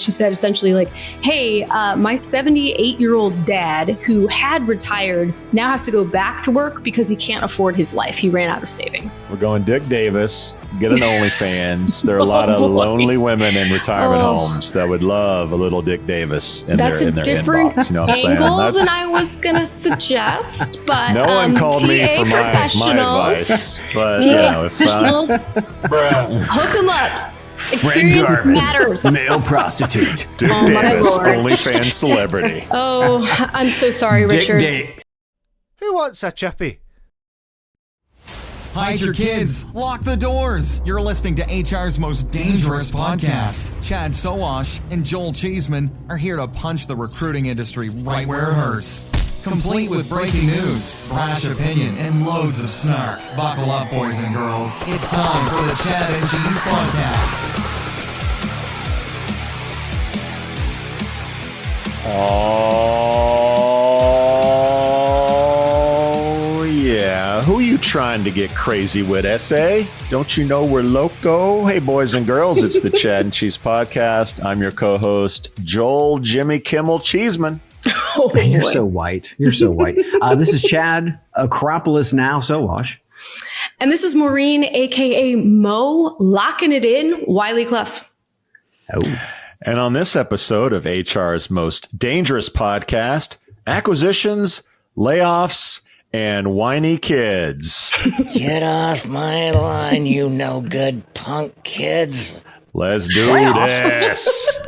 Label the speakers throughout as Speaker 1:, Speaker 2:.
Speaker 1: she said essentially like, hey, my 78-year-old dad who had retired now has to go back to work because he can't afford his life. He ran out of savings.
Speaker 2: We're going Dick Davis, get an OnlyFans. There are a lot of lonely women in retirement homes that would love a little Dick Davis in their inbox. You know what I'm saying?
Speaker 1: Angle than I was going to suggest, but
Speaker 2: no one called
Speaker 1: TA
Speaker 2: me for my advice. But, you know, if
Speaker 1: professionals, hook them up. Experience matters.
Speaker 3: Male prostitute.
Speaker 2: Dick Davis, OnlyFans celebrity.
Speaker 1: Oh, I'm so sorry, Richard.
Speaker 4: Who wants a chippy?
Speaker 5: Hide your kids. Lock the doors. You're listening to HR's most dangerous podcast. Chad Sowash and Joel Cheeseman are here to punch the recruiting industry right where it hurts. Complete with breaking news, brash opinion, and loads of snark. Buckle up, boys and girls. It's time for the Chad and Cheese Podcast.
Speaker 2: Oh, yeah. Who are you trying to get crazy with, SA? Don't you know we're loco? Hey, boys and girls, it's the Chad and Cheese Podcast. I'm your co-host, Joel Jimmy Kimmel Cheeseman.
Speaker 3: Oh, man, you're so white. You're so white. This is Chad, Acropolis now, Sowash.
Speaker 1: And this is Maureen, a.k.a. Mo, locking it in, Wiley Clough.
Speaker 3: Oh.
Speaker 2: And on this episode of HR's most dangerous podcast, acquisitions, layoffs, and whiny kids.
Speaker 6: Get off my line, you no good punk kids.
Speaker 2: Let's do this.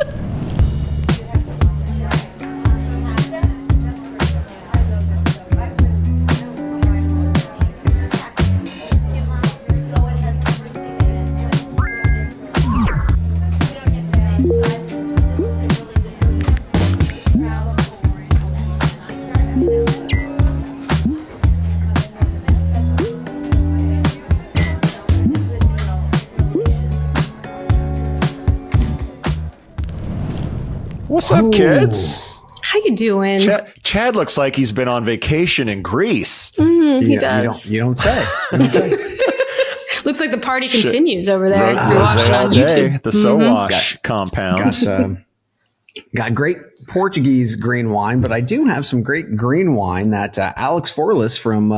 Speaker 2: What's up, kids?
Speaker 1: How you doing?
Speaker 2: Chad looks like he's been on vacation in Greece.
Speaker 1: He does.
Speaker 3: You don't say.
Speaker 1: Looks like the party continues over there.
Speaker 2: Rosé
Speaker 1: You're watching on YouTube.
Speaker 2: At the Sowash compound.
Speaker 3: Got great Portuguese green wine, but I do have some great green wine that Alex Forlis from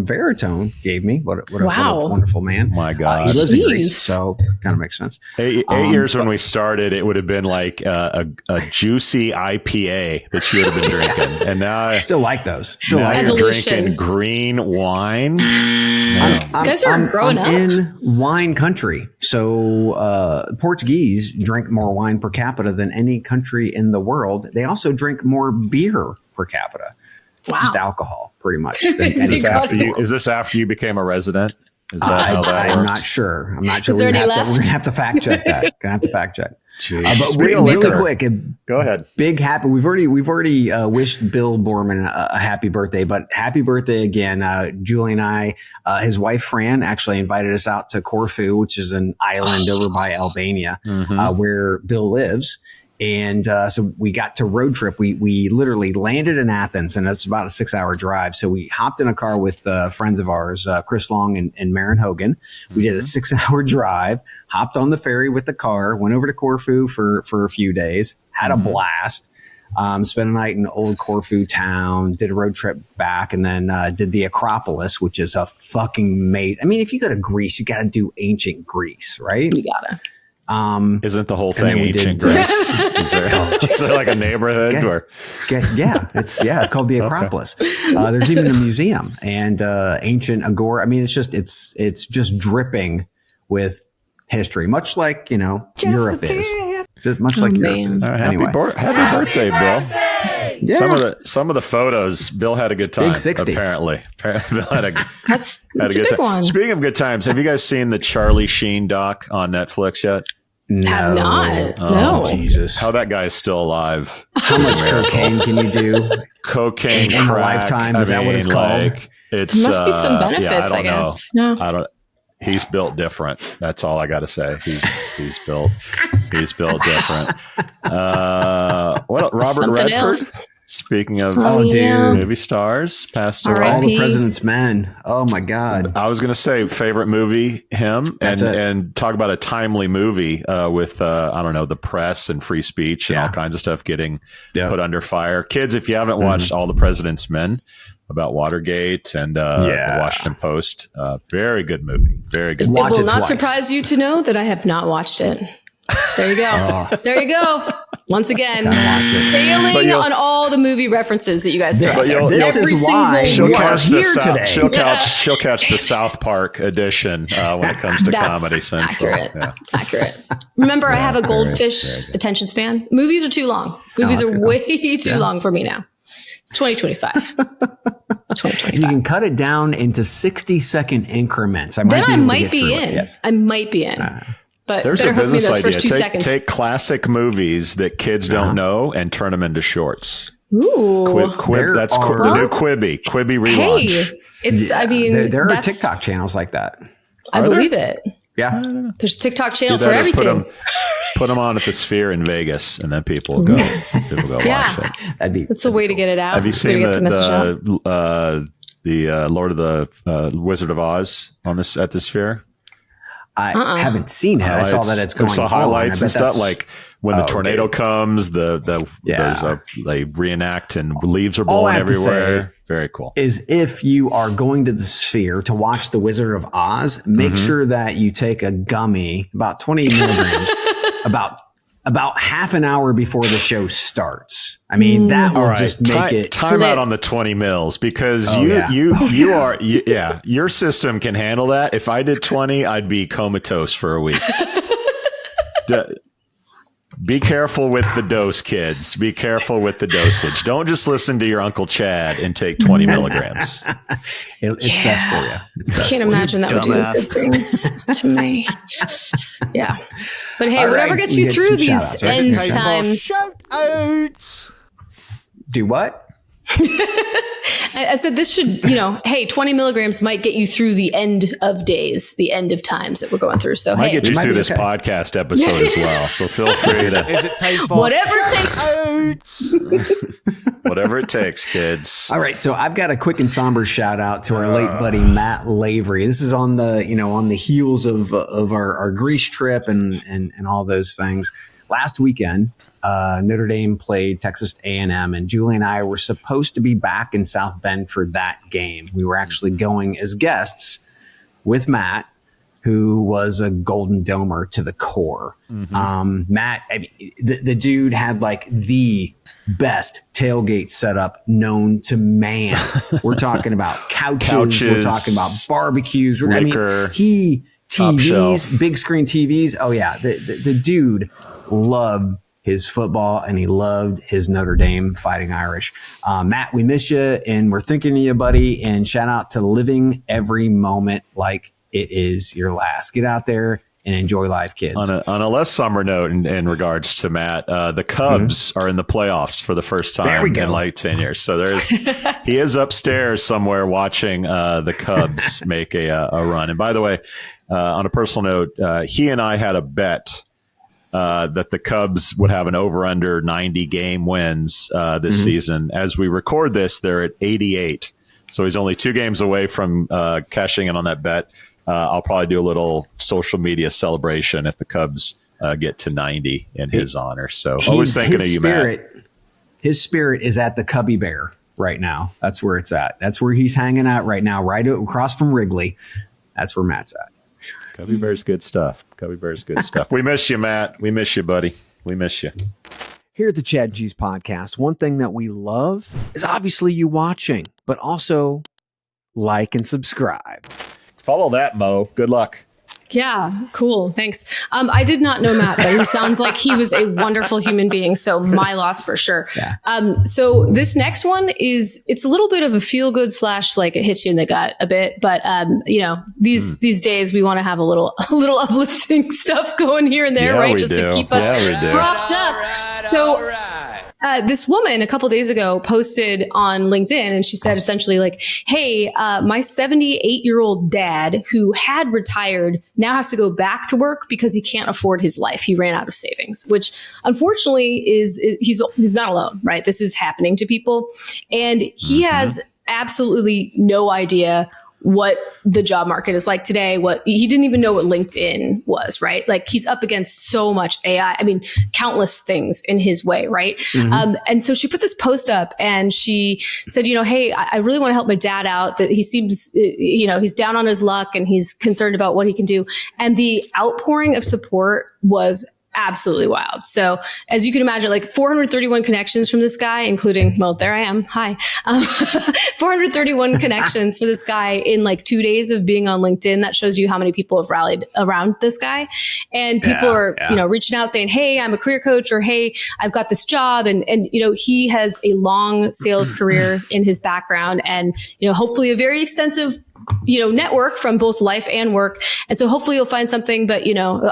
Speaker 3: Veritone gave me. What a wonderful man.
Speaker 2: My God.
Speaker 3: He lives in Greece, so kind of makes sense.
Speaker 2: 8 years when we started, it would have been like a juicy IPA that you would have been drinking. And now I
Speaker 3: still like those.
Speaker 2: Now you're drinking green wine.
Speaker 1: You guys are growing up.
Speaker 3: In wine country. So Portuguese drink more wine per capita than any country in the world. They also drink more beer per capita.
Speaker 1: Wow.
Speaker 3: Just alcohol, pretty much.
Speaker 2: Is this after you became a resident? Is that how that
Speaker 3: I'm
Speaker 2: works?
Speaker 3: not sure. I'm not sure.
Speaker 1: Is there any left?
Speaker 3: We're going to have to fact check that. But
Speaker 2: Speaking
Speaker 3: really
Speaker 2: of
Speaker 3: quick,
Speaker 2: go ahead.
Speaker 3: Big happy. We've already wished Bill Borman a happy birthday, but happy birthday again. Julie and I, his wife Fran actually invited us out to Corfu, which is an island over by Albania, where Bill lives. And so we got to road trip. We literally landed in Athens, and it's about a 6-hour drive. So we hopped in a car with friends of ours, Chris Long and Maren Hogan. We did a 6-hour drive, hopped on the ferry with the car, went over to Corfu for a few days, had a blast, spent a night in old Corfu town, did a road trip back, and then did the Acropolis, which is a fucking maze. I mean, if you go to Greece, you got to do ancient Greece, right?
Speaker 1: You gotta.
Speaker 2: Isn't the whole thing ancient Greece? Is there like a neighborhood
Speaker 3: it's called the Acropolis. There's even a museum and ancient agora. I mean, it's just dripping with history, much like Europe is. Just much like Europe is.
Speaker 2: Happy birthday, Bill. Yeah. Some of the photos, Bill had a good time.
Speaker 3: Big 60.
Speaker 2: Apparently. Bill had a
Speaker 1: That's
Speaker 2: had
Speaker 1: a big one.
Speaker 2: Speaking of good times, have you guys seen the Charlie Sheen doc on Netflix yet?
Speaker 3: No.
Speaker 1: Have not.
Speaker 2: Oh,
Speaker 1: No.
Speaker 3: Jesus.
Speaker 2: How that guy is still alive.
Speaker 3: How much cocaine can you do?
Speaker 2: Cocaine,
Speaker 3: in a
Speaker 2: crack.
Speaker 3: lifetime? Is that what it's called?
Speaker 2: It's
Speaker 1: There must be some benefits,
Speaker 2: I
Speaker 1: I
Speaker 2: don't
Speaker 1: guess.
Speaker 2: know.
Speaker 1: No.
Speaker 2: He's built different. That's all I got to say. He's built different. What? Robert
Speaker 1: Something
Speaker 2: Redford?
Speaker 1: else.
Speaker 2: Speaking of
Speaker 3: dude.
Speaker 2: movie stars, passed away.
Speaker 3: All the President's Men. Oh my God.
Speaker 2: I was going to say favorite movie, him, and talk about a timely movie with, I don't know, the press and free speech and all kinds of stuff getting put under fire. Kids, if you haven't watched All the President's Men about Watergate and the Washington Post, very good movie. Very good.
Speaker 1: It
Speaker 2: movie.
Speaker 1: will not surprise you to know that I have not watched it. There you go. There you go. Once again, failing on all the movie references that you guys throw.
Speaker 3: This
Speaker 1: Every
Speaker 3: is why
Speaker 1: single
Speaker 3: we
Speaker 1: one.
Speaker 3: are here today.
Speaker 2: She'll catch the South Park edition when it comes to Comedy Central.
Speaker 1: Accurate. Remember, I have a goldfish attention span. Movies are too long. Movies are way too long for me now. It's 2025. 2025.
Speaker 3: You can cut it down into 60-second increments. I might be
Speaker 1: in.
Speaker 3: Yes.
Speaker 1: I might be in. But
Speaker 2: there's
Speaker 1: better
Speaker 2: a
Speaker 1: hook me
Speaker 2: business
Speaker 1: those first 2
Speaker 2: idea.
Speaker 1: seconds.
Speaker 2: Take classic movies that kids don't know and turn them into shorts.
Speaker 1: Ooh.
Speaker 2: That's the new Quibi relaunch.
Speaker 1: Hey, it's. I mean,
Speaker 3: there are TikTok channels like that.
Speaker 1: I believe it.
Speaker 3: Yeah,
Speaker 1: there's a TikTok channel for everything.
Speaker 2: Put them on at the Sphere in Vegas, and then people go watch it.
Speaker 1: That's a way to get it out.
Speaker 2: Have you seen the Lord of the Wizard of Oz at the Sphere?
Speaker 3: I haven't seen it. I saw that it's going on.
Speaker 2: Highlights and stuff like when the tornado comes, they reenact and leaves are blowing everywhere. Very cool.
Speaker 3: Is if you are going to the Sphere to watch The Wizard of Oz, make sure that you take a gummy, about 20 milligrams, about half an hour before the show starts. I mean, that will just make it.
Speaker 2: Time out on the 20 mils because your system can handle that. If I did 20, I'd be comatose for a week. Be careful with the dose, kids. Be careful with the dosage. Don't just listen to your Uncle Chad and take 20 milligrams.
Speaker 3: It's best for you.
Speaker 1: I can't imagine that would do good things to me. Yeah. But hey, whatever gets you through these end times.
Speaker 4: Shout outs.
Speaker 3: Do what?
Speaker 1: I said this should, hey, 20 milligrams might get you through the end of days, the end of times that we're going through. So,
Speaker 2: might get you through this podcast episode as well. So feel free to.
Speaker 4: Is it time for
Speaker 1: whatever it takes?
Speaker 2: Whatever it takes, kids.
Speaker 3: All right. So I've got a quick and somber shout out to our late buddy, Matt Lavery. This is on the heels of our Greece trip and all those things. Last weekend, Notre Dame played Texas A&M, and Julie and I were supposed to be back in South Bend for that game. We were actually going as guests with Matt, who was a Golden Domer to the core. Matt, the dude had like the best tailgate setup known to man. We're talking about couches. We're talking about barbecues. TVs, big screen TVs. Oh yeah, the dude loved his football and he loved his Notre Dame Fighting Irish. Matt, we miss you and we're thinking of you, buddy. And shout out to living every moment like it is your last. Get out there and enjoy life, kids.
Speaker 2: On a less somber note in regards to Matt, the Cubs are in the playoffs for the first time in like 10 years. So he is upstairs somewhere watching the Cubs make a run. And by the way, on a personal note, he and I had a bet that the Cubs would have an over-under 90 game wins this season. As we record this, they're at 88. So he's only 2 games away from cashing in on that bet. I'll probably do a little social media celebration if the Cubs get to 90 in his honor. So always thinking of you, Matt.
Speaker 3: His spirit is at the Cubby Bear right now. That's where it's at. That's where he's hanging out right now, right across from Wrigley. That's where Matt's at.
Speaker 2: Cubby Bear's good stuff. We miss you, Matt. We miss you, buddy. We miss you.
Speaker 7: Here at the Chad and Cheese Podcast, one thing that we love is obviously you watching, but also like and subscribe.
Speaker 2: Follow that, Mo. Good luck.
Speaker 1: Yeah, cool. Thanks. I did not know Matt, but he sounds like he was a wonderful human being. So my loss for sure. Yeah. So this next one it's a little bit of a feel good / like it hits you in the gut a bit. But, these days we want to have a little uplifting stuff going here and there, right? Just to keep us propped up. So This woman a couple days ago posted on LinkedIn, and she said essentially like, hey, my 78-year-old dad who had retired now has to go back to work because he can't afford his life. He ran out of savings, which unfortunately he's not alone, right? This is happening to people. And he has absolutely no idea what the job market is like today. He didn't even know what LinkedIn was, right? Like he's up against so much AI. I mean, countless things in his way, right? And so she put this post up and she said, hey, I really want to help my dad out. That he seems, he's down on his luck and he's concerned about what he can do. And the outpouring of support was absolutely wild. So as you can imagine, like 431 connections from this guy, including, well, there I am. Hi. 431 connections for this guy in like 2 days of being on LinkedIn. That shows you how many people have rallied around this guy. And people are, reaching out saying, hey, I'm a career coach, or hey, I've got this job. And he has a long sales career in his background and, hopefully a very extensive network from both life and work. And so hopefully you'll find something, but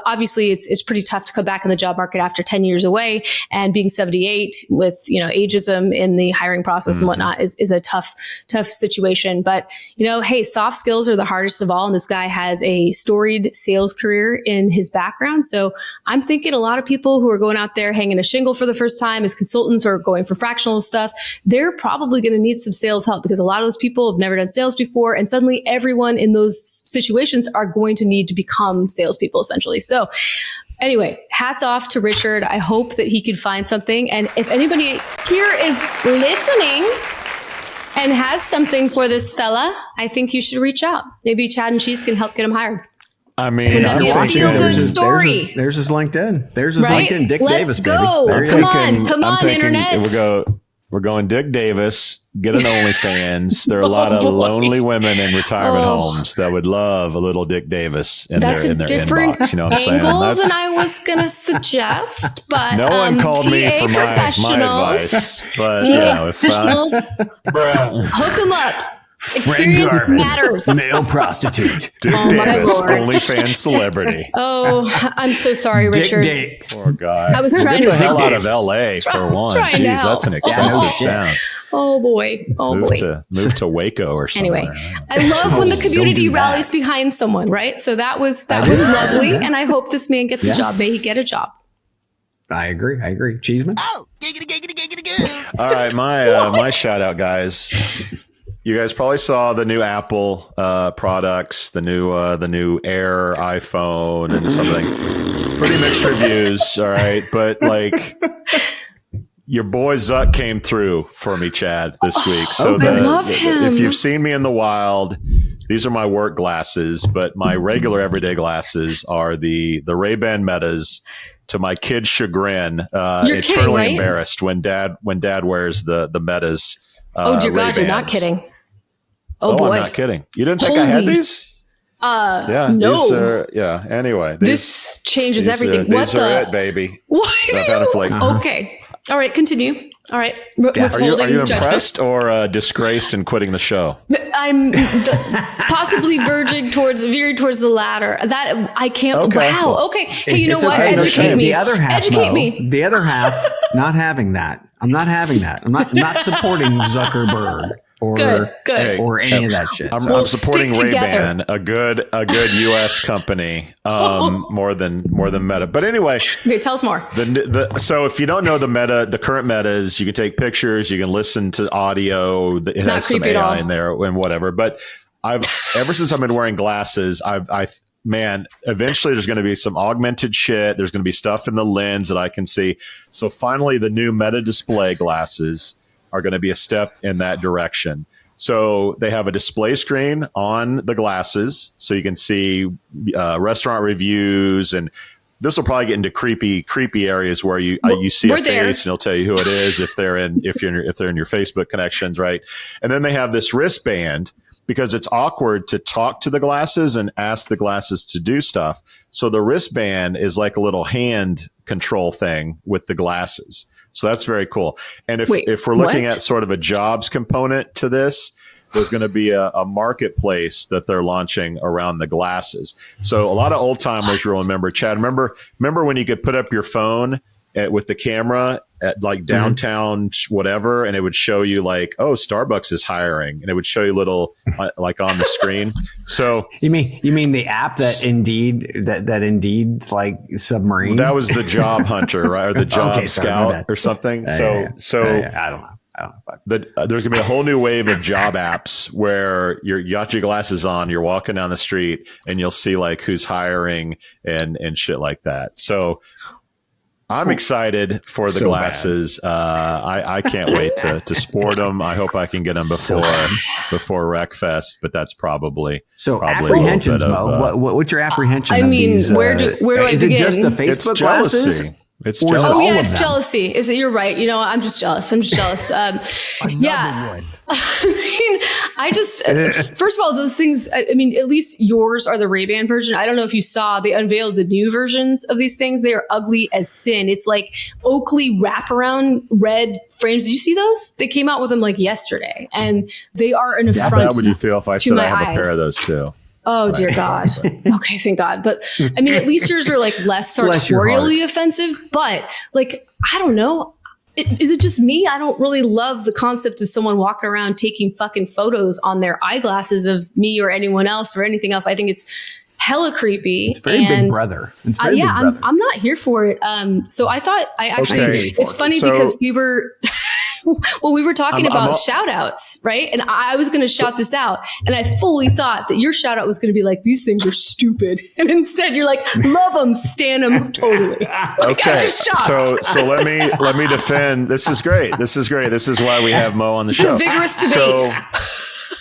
Speaker 1: obviously it's pretty tough to come back in the job market after 10 years away, and being 78 with, ageism in the hiring process and whatnot is a tough situation. But, hey, soft skills are the hardest of all. And this guy has a storied sales career in his background. So I'm thinking a lot of people who are going out there hanging a shingle for the first time as consultants or going for fractional stuff, they're probably going to need some sales help, because a lot of those people have never done sales before. And suddenly everyone in those situations are going to need to become salespeople, essentially. So anyway, hats off to Richard. I hope that he can find something. And if anybody here is listening and has something for this fella, I think you should reach out. Maybe Chad and Cheese can help get him hired.
Speaker 2: I mean,
Speaker 1: That'd be a feel-good story.
Speaker 3: There's his LinkedIn. There's his LinkedIn. Dick
Speaker 1: Let's
Speaker 3: Davis,
Speaker 1: go.
Speaker 3: baby.
Speaker 1: Come on, internet.
Speaker 2: We're going Dick Davis, get an OnlyFans. There are a lot of lonely women in retirement homes that would love a little Dick Davis in their
Speaker 1: different
Speaker 2: inbox. You know what I'm saying?
Speaker 1: Angle than I was going to suggest, but
Speaker 2: no one called me
Speaker 1: TA
Speaker 2: for my advice. But
Speaker 1: TA professionals, hook them up. Experience matters.
Speaker 3: Male prostitute.
Speaker 2: Dick Davis, OnlyFans celebrity.
Speaker 1: Oh, I'm so sorry, Richard.
Speaker 2: Poor guy.
Speaker 1: I was trying
Speaker 2: Get
Speaker 1: to
Speaker 2: the hell
Speaker 1: help.
Speaker 2: out of LA for one. Jeez, that's an expensive town.
Speaker 1: Oh boy.
Speaker 2: Move to Waco or something.
Speaker 1: Anyway, I love when the community rallies behind someone, right? So that was lovely, and I hope this man gets a job. May he get a job.
Speaker 3: I agree. Cheeseman?
Speaker 4: Oh, giggity.
Speaker 2: All right, my shout out, guys. You guys probably saw the new Apple products, the new Air iPhone and something. Pretty mixed reviews, all right. But like, your boy Zuck came through for me, Chad, this week. So
Speaker 1: I love him.
Speaker 2: If you've seen me in the wild, these are my work glasses, but my regular everyday glasses are the Ray-Ban Metas. To my kid's chagrin, eternally embarrassed when dad wears the Metas.
Speaker 1: Oh dear God,
Speaker 2: Ray-Bans.
Speaker 1: You're not kidding. Oh boy.
Speaker 2: I'm not kidding. You didn't think I had these?
Speaker 1: No.
Speaker 2: Anyway.
Speaker 1: This changes everything.
Speaker 2: These are it, baby.
Speaker 1: What? Okay. All right, continue. All right.
Speaker 2: Are you impressed or disgraced in quitting the show?
Speaker 1: I'm possibly veering towards the latter. That I can't.
Speaker 2: Okay.
Speaker 1: Wow. Okay. Hey, you know what?
Speaker 3: Okay.
Speaker 1: Educate me.
Speaker 3: The other half,
Speaker 1: Educate me.
Speaker 3: The other half, not having that. I'm not having that. I'm not supporting Zuckerberg or
Speaker 1: good.
Speaker 3: or any of that shit.
Speaker 2: I'm supporting Ray-Ban, a good U.S. company, more than Meta. But anyway,
Speaker 1: okay, tell us more.
Speaker 2: So if you don't know the current Metas, you can take pictures, you can listen to audio. It has some AI in there and whatever. But ever since I've been wearing glasses, man, eventually there's going to be some augmented shit. There's going to be stuff in the lens that I can see. So finally, the new Meta display glasses are going to be a step in that direction. So they have a display screen on the glasses, so you can see restaurant reviews, and this will probably get into creepy areas where you see a face and it'll tell you who it is if they're in your Facebook connections, right? And then they have this wristband, because it's awkward to talk to the glasses and ask the glasses to do stuff. So the wristband is like a little hand control thing with the glasses. So that's very cool. And if we're looking at sort of a jobs component to this, there's going to be a marketplace that they're launching around the glasses. So a lot of old timers will remember, Chad, remember when you could put up your phone with the camera at like downtown whatever, and it would show you like, oh, Starbucks is hiring, and it would show you little like on the screen. So
Speaker 3: you mean the app that Indeed that Indeed like submarine?
Speaker 2: That was the Job Hunter, right, or the Job Scout or something. I don't know. There's gonna be a whole new wave of job apps where you got your glasses on, you're walking down the street, and you'll see like who's hiring and shit like that. So I'm excited for the glasses. I can't wait to sport them. I hope I can get them before RecFest, but that's probably
Speaker 3: apprehensions, Mo. What's your apprehension?
Speaker 1: I mean,
Speaker 3: these,
Speaker 1: where do I
Speaker 3: is
Speaker 1: begin?
Speaker 3: it just the Facebook glasses?
Speaker 2: It's jealousy.
Speaker 1: Oh yeah, it's jealousy. Is it? You're right. You know, I'm just jealous. One. I mean, I just first of all, those things. I mean, at least yours are the Ray-Ban version. I don't know if you saw. They unveiled the new versions of these things. They are ugly as sin. It's like Oakley wraparound red frames. Did you see those? They came out with them like yesterday, and they are an affront.
Speaker 2: How would you feel if I said I have
Speaker 1: eyes.
Speaker 2: a pair of those too?
Speaker 1: Oh, dear God. Okay, thank God. But I mean, at least yours are like less sartorially offensive. But like, I don't know. Is it just me? I don't really love the concept of someone walking around taking fucking photos on their eyeglasses of me or anyone else or anything else. I think it's hella creepy.
Speaker 3: It's very Big Brother. It's very Big Brother.
Speaker 1: I'm not here for it. So I thought it's funny because we were... Well, we were talking about shout outs, right? And I was going to shout this out. And I fully thought that your shout out was going to be like, these things are stupid. And instead you're like, love them, stan them, totally.
Speaker 2: Okay. So let me defend. This is great. This is why we have Mo on the show.
Speaker 1: This is vigorous debate.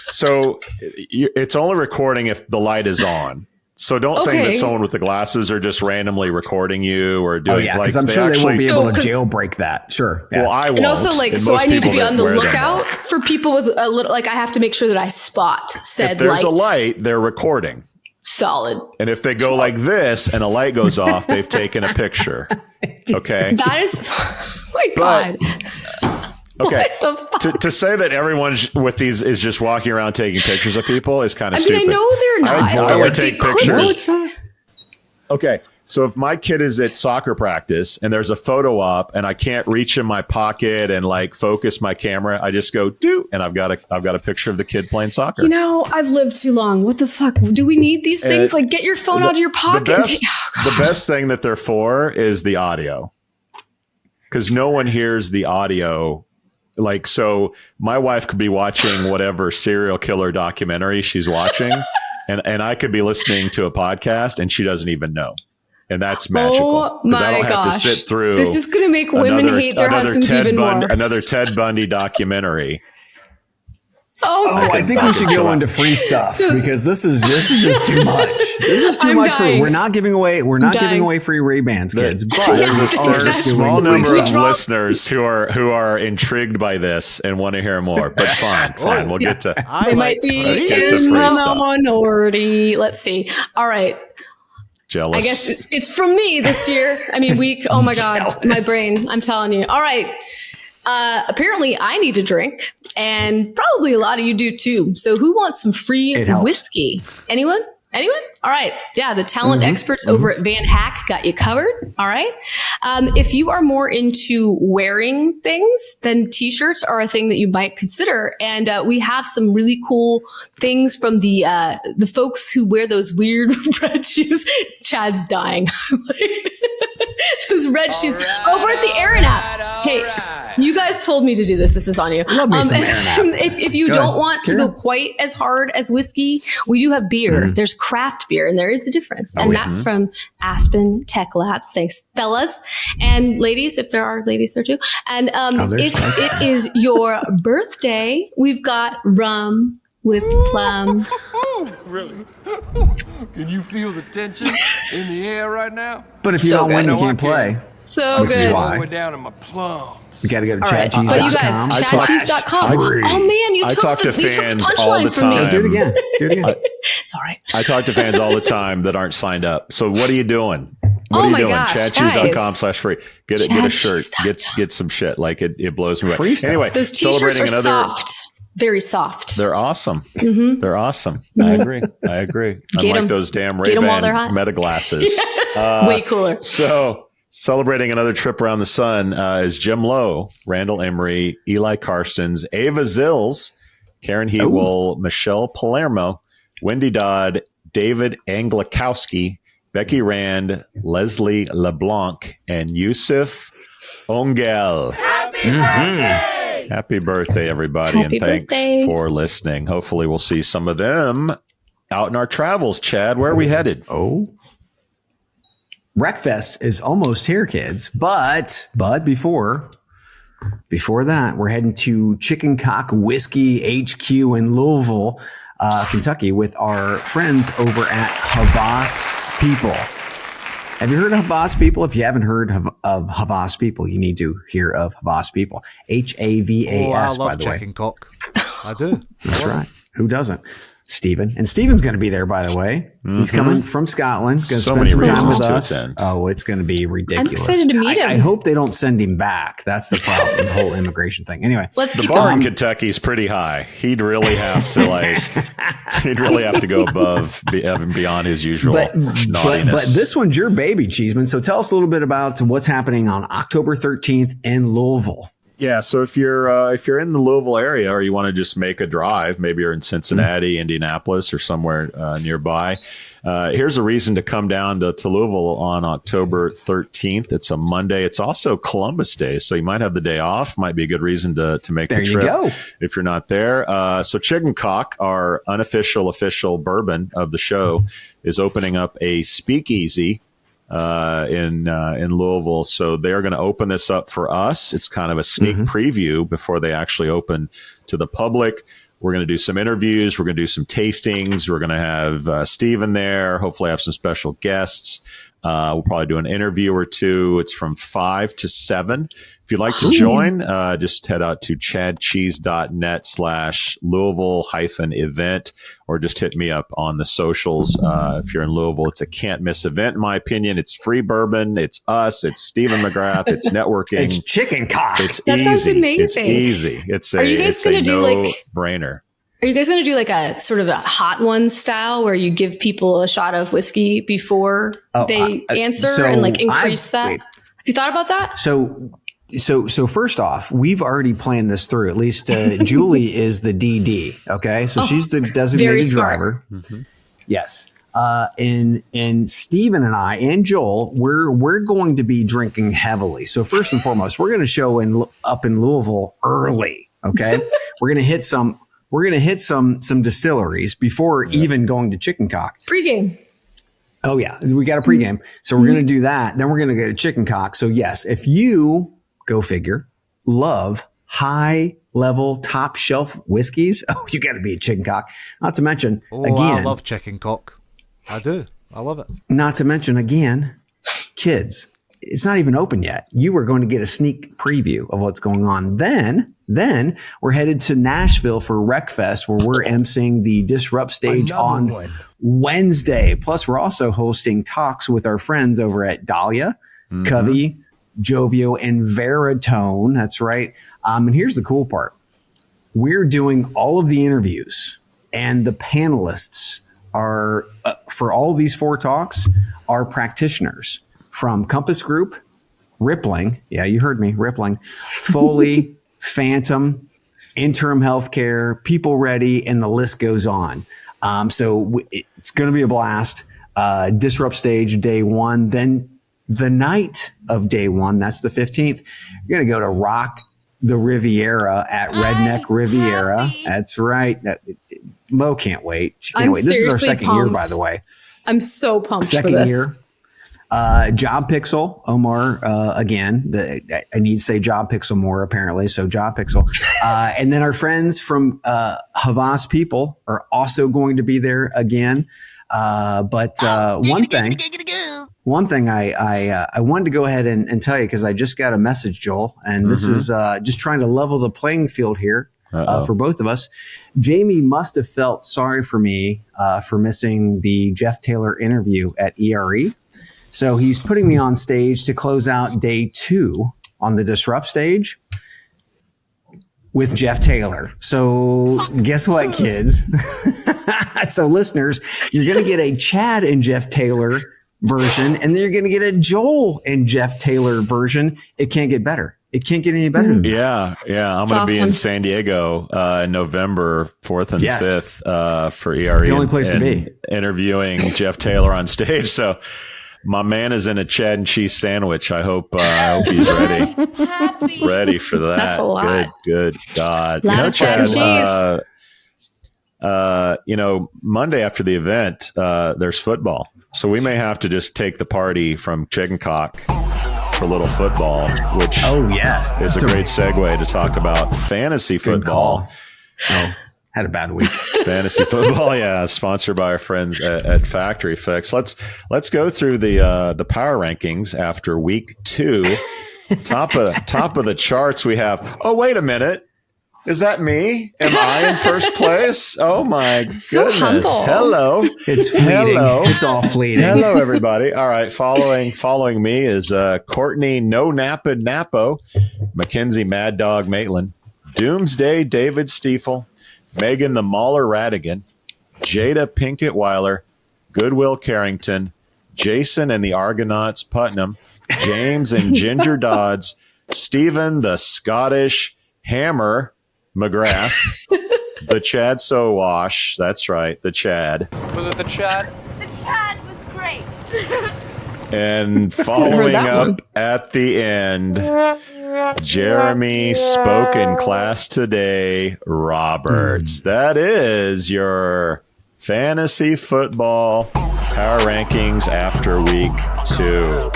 Speaker 2: So it's only recording if the light is on. So don't think that someone with the glasses are just randomly recording you or doing
Speaker 3: because I'm sure they won't be able to jailbreak that. Sure.
Speaker 2: Yeah. Well, I won't.
Speaker 1: And also so I need to be on the lookout for people with a little, like I have to make sure that I spot said light.
Speaker 2: If there's a light, they're recording.
Speaker 1: Solid.
Speaker 2: And if they go like this and a light goes off, they've taken a picture. Okay.
Speaker 1: That is, oh my God.
Speaker 2: Okay. To say that everyone with these is just walking around taking pictures of people is kind of stupid.
Speaker 1: I know they're not.
Speaker 2: I would take pictures. Okay. So if my kid is at soccer practice and there's a photo op and I can't reach in my pocket and like focus my camera, I just go and I've got a picture of the kid playing soccer.
Speaker 1: You know, I've lived too long. What the fuck? Do we need these things? Like get your phone out of your pocket.
Speaker 2: The best thing that they're for is the audio. Because no one hears the audio. Like, so my wife could be watching whatever serial killer documentary she's watching and I could be listening to a podcast and she doesn't even know. And that's magical. Because I don't have to sit through.
Speaker 1: This is going to make women hate their husbands even more.
Speaker 2: Another Ted Bundy documentary.
Speaker 3: I think we should go into free stuff because this is just too much. This is too much for. We're not giving away free Ray-Bans, kids. But
Speaker 2: there's a small number of listeners who are intrigued by this and want to hear more. But fine, we'll get to.
Speaker 1: They might be in the minority. Let's see. All right.
Speaker 2: Jealous.
Speaker 1: I guess it's from me this year. I mean, week. Oh my God, my brain. I'm telling you. All right. Apparently I need a drink and probably a lot of you do too. So who wants some free whiskey? Anyone? All right. Yeah. The talent experts over at Van Hack got you covered. All right. If you are more into wearing things, then t-shirts are a thing that you might consider. And we have some really cool things from the folks who wear those weird red shoes. Chad's dying. Those red shoes over at the Aaron app. Hey, you guys told me to do this. This is on you.
Speaker 3: Love me some Aaron app.
Speaker 1: If you don't want to go quite as hard as whiskey, we do have beer. There's craft beer, and there is a difference. And that's from Aspen Tech Labs. Thanks, fellas. And ladies, if there are ladies there too. And if it is your birthday, we've got rum with plum.
Speaker 8: Really? Can you feel the tension in the air right now?
Speaker 3: But if you don't win, you can't play.
Speaker 1: So
Speaker 3: which
Speaker 1: good.
Speaker 3: is why.
Speaker 8: We're down in my plums.
Speaker 3: You got to go to
Speaker 1: chatcheese.com. But you guys, chatcheese.com. Oh man, you
Speaker 2: talk to fans all the
Speaker 3: time. Do it again.
Speaker 1: It's all right.
Speaker 2: I talk to fans all the time that aren't signed up. So what are you doing? What
Speaker 1: are
Speaker 2: you
Speaker 1: my
Speaker 2: doing?
Speaker 1: Gosh,
Speaker 2: chatcheese.com/free. Get a shirt. Get some shit. Like it blows me away. Anyway,
Speaker 1: those t-shirts are soft. Very soft.
Speaker 2: They're awesome. They're awesome. I agree. Unlike those damn Ray-Ban Meta glasses.
Speaker 1: Way cooler.
Speaker 2: So Celebrating another trip around the sun is Jim Lowe, Randall Emery, Eli Karstens, Ava Zills, Karen Heatwell, Michelle Palermo, Wendy Dodd, David Anglikowski, Becky Rand, Leslie LeBlanc, and Yusuf Ongel. Happy birthday, everybody.
Speaker 1: Happy
Speaker 2: and thanks
Speaker 1: birthday.
Speaker 2: for listening. Hopefully we'll see some of them out in our travels. Chad, where are we headed?
Speaker 3: Wreckfest is almost here, kids. But before that, we're heading to Chicken Cock Whiskey HQ in Louisville, Kentucky, with our friends over at Havas People. Have you heard of Havas People? If you haven't heard of Havas People, you need to hear of Havas People. HAVAS, by the way.
Speaker 9: Chicken Cock. I do.
Speaker 3: That's right. Who doesn't? Stephen. And Stephen's going to be there, by the way. He's coming from Scotland. Going to spend some time with us. Oh, it's going to be ridiculous.
Speaker 1: I'm excited to meet him.
Speaker 3: I hope they don't send him back. That's the problem, the whole immigration thing. Anyway.
Speaker 1: Let's
Speaker 2: The
Speaker 1: keep
Speaker 2: bar
Speaker 1: going.
Speaker 2: in Kentucky is pretty high. He'd really have to go above and beyond his usual naughtiness.
Speaker 3: But this one's your baby, Cheeseman. So tell us a little bit about what's happening on October 13th in Louisville.
Speaker 2: Yeah, so if you're in the Louisville area or you want to just make a drive, maybe you're in Cincinnati, Indianapolis, or somewhere nearby, here's a reason to come down to Louisville on October 13th. It's a Monday. It's also Columbus Day, so you might have the day off. Might be a good reason to make the trip if you're not there. So Chicken Cock, our official bourbon of the show, is opening up a speakeasy in Louisville. So they're going to open this up for us. It's kind of a sneak preview before they actually open to the public. We're going to do some interviews. We're going to do some tastings. We're going to have Steven there, hopefully have some special guests. We'll probably do an interview or two. It's from 5 to 7. If you'd like to join, just head out to chadcheese.net/Louisville-event, or just hit me up on the socials. If you're in Louisville, it's a can't miss event, in my opinion. It's free bourbon. It's us. It's Stephen McGrath. It's networking.
Speaker 3: It's Chicken Cock.
Speaker 2: That
Speaker 1: sounds amazing.
Speaker 2: It's easy.
Speaker 1: Are you guys going to do
Speaker 2: no-brainer.
Speaker 1: Are you guys going to do like a sort of a hot one style where you give people a shot of whiskey before they answer and like increase that? Have you thought about that?
Speaker 3: So first off, we've already planned this through. At least Julie is the DD. Okay, so she's the designated driver. Yes. And Stephen and I and Joel, we're going to be drinking heavily. So first and foremost, we're going to show up in Louisville early. Okay, we're going to hit some distilleries before even going to Chicken Cock.
Speaker 1: Pre-game.
Speaker 3: Oh yeah, we got a pregame. So we're going to do that. Then we're going to go to Chicken Cock. So yes, if you, go figure, love high level top shelf whiskeys, you got to be at Chicken Cock. Not to mention,
Speaker 9: I love Chicken Cock. I do. I love it.
Speaker 3: Not to mention, again, kids, it's not even open yet. You are going to get a sneak preview of what's going on. Then we're headed to Nashville for Wreckfest, where we're emceeing the Disrupt stage on Wednesday. Plus, we're also hosting talks with our friends over at Dahlia, Covey, Jovio, and Veritone. That's right. And here's the cool part. We're doing all of the interviews, and the panelists are, for all of these 4 talks, are practitioners from Compass Group, Rippling. Yeah, you heard me, Rippling, Foley, Phantom, Interim Healthcare, People Ready, and the list goes on. So it's going to be a blast. Disrupt stage day 1. Then the night of day 1, that's the 15th, you're going to go to Rock the Riviera at Redneck Riviera. That's right. Mo can't wait. She can't wait. This is our second year, by the way.
Speaker 1: I'm so pumped
Speaker 3: second
Speaker 1: for this.
Speaker 3: Year. Job Pixel, Omar, again, I need to say Job Pixel more apparently. So Job Pixel. And then our friends from Havas People are also going to be there again. But one thing I wanted to go ahead and tell you, because I just got a message, Joel, and this is just trying to level the playing field here for both of us. Jamie must have felt sorry for me for missing the Jeff Taylor interview at ERE. So he's putting me on stage to close out day 2 on the Disrupt stage with Jeff Taylor. So guess what, kids? So listeners, you're going to get a Chad and Jeff Taylor version, and then you're going to get a Joel and Jeff Taylor version. It can't get better. It can't get any better than that.
Speaker 2: Yeah. I'm going to be in San Diego in November 4th and 5th for ERE.
Speaker 3: The only place to be.
Speaker 2: Interviewing Jeff Taylor on stage. So my man is in a Chad and cheese sandwich. I hope he's ready. Ready for that.
Speaker 1: That's a lot.
Speaker 2: Good God.
Speaker 1: A lot of Chad and cheese.
Speaker 2: Monday after the event, there's football. So we may have to just take the party from Chickencock for a little football, which is a great segue to talk about fantasy football.
Speaker 3: Had a bad week.
Speaker 2: Fantasy football, sponsored by our friends at Factory Fix. Let's go through the power rankings after week 2. Top of the charts we have. Oh, wait a minute. Is that me? Am I in first place? Oh my
Speaker 1: so
Speaker 2: goodness.
Speaker 1: Humble.
Speaker 2: Hello.
Speaker 3: It's fleeting.
Speaker 2: Hello.
Speaker 3: It's all fleeting.
Speaker 2: Hello, everybody. All right. Following me is Courtney No Napa Napo, Mackenzie Mad Dog Maitland, Doomsday David Stiefel, Megan the Mauler Radigan, Jada Pinkett Weiler, Goodwill Carrington, Jason and the Argonauts Putnam, James and Ginger Dodds, Stephen the Scottish Hammer McGrath, the Chad Sowash. That's right, the Chad.
Speaker 8: Was it the Chad?
Speaker 10: The Chad was great.
Speaker 2: And following up at the end, Jeremy spoke in class today, Roberts. That is your fantasy football power rankings after week 2.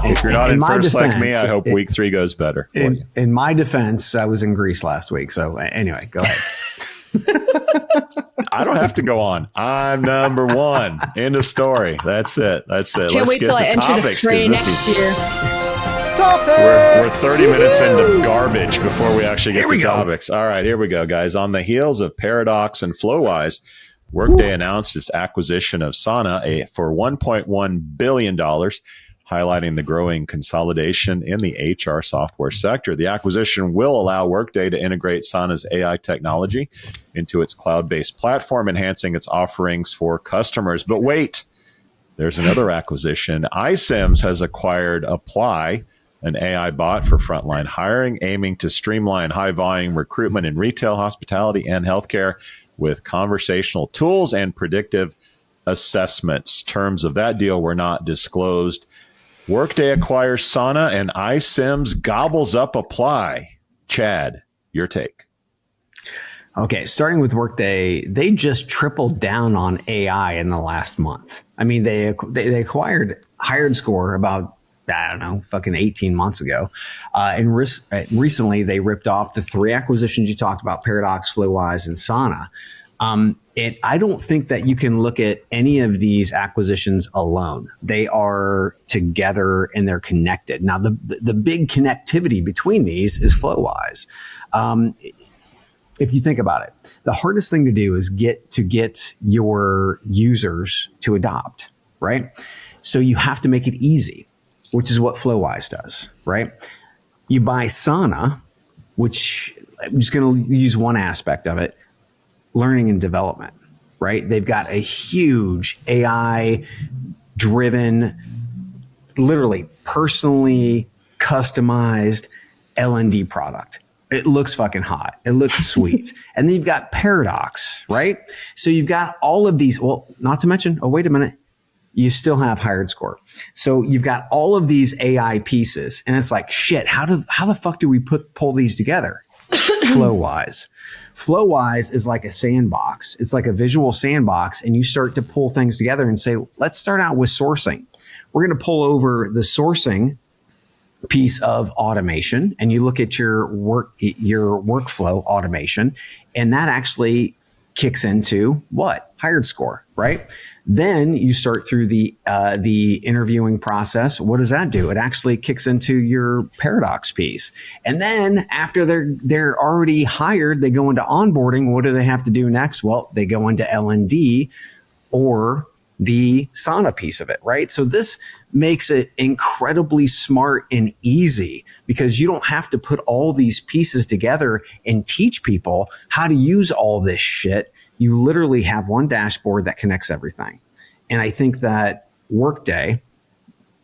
Speaker 2: If you're not in first like me, I hope week 3 goes better.
Speaker 3: In my defense, I was in Greece last week. So anyway, go ahead.
Speaker 2: I don't have to go on. I'm number 1. End of story. That's it.
Speaker 1: Can't wait till I enter the fray next year.
Speaker 2: We're 30 minutes into garbage before we actually get to topics. All right, here we go, guys. On the heels of Paradox and Flowise, Workday announced its acquisition of Sana for $1.1 billion, highlighting the growing consolidation in the HR software sector. The acquisition will allow Workday to integrate Sana's AI technology into its cloud-based platform, enhancing its offerings for customers. But wait, there's another acquisition. iCims has acquired Apli, an AI bot for frontline hiring, aiming to streamline high-volume recruitment in retail, hospitality, and healthcare with conversational tools and predictive assessments. Terms of that deal were not disclosed. Workday acquires Sana and iCims gobbles up Apli. Chad, your take.
Speaker 3: Okay, starting with Workday, they just tripled down on AI in the last month. I mean, they acquired HiredScore about, 18 months ago. And recently they ripped off the 3 acquisitions you talked about, Paradox, Flowise, and Sana. I don't think that you can look at any of these acquisitions alone. They are together and they're connected. Now, the big connectivity between these is Flowise. If you think about it, the hardest thing to do is get your users to adopt, right? So you have to make it easy, which is what Flowise does, right? You buy Sana, which I'm just going to use one aspect of it, learning and development, right? They've got a huge AI driven, literally personally customized L&D product. It looks fucking hot. It looks sweet. And then you've got Paradox, right? So you've got all of these, well, not to mention, wait a minute, you still have HiredScore. So you've got all of these AI pieces and it's like, shit, how the fuck do we pull these together? Flowise. Flowise is like a sandbox. It's like a visual sandbox, and you start to pull things together and say, let's start out with sourcing. We're going to pull over the sourcing piece of automation, and you look at your workflow automation, and that actually kicks into what? HiredScore, right? Then you start through the interviewing process. What does that do? It actually kicks into your Paradox piece. And then after they're already hired, they go into onboarding. What do they have to do next? Well, they go into L&D or the Sana piece of it, right? So this makes it incredibly smart and easy because you don't have to put all these pieces together and teach people how to use all this shit. You literally have one dashboard that connects everything. And I think that Workday,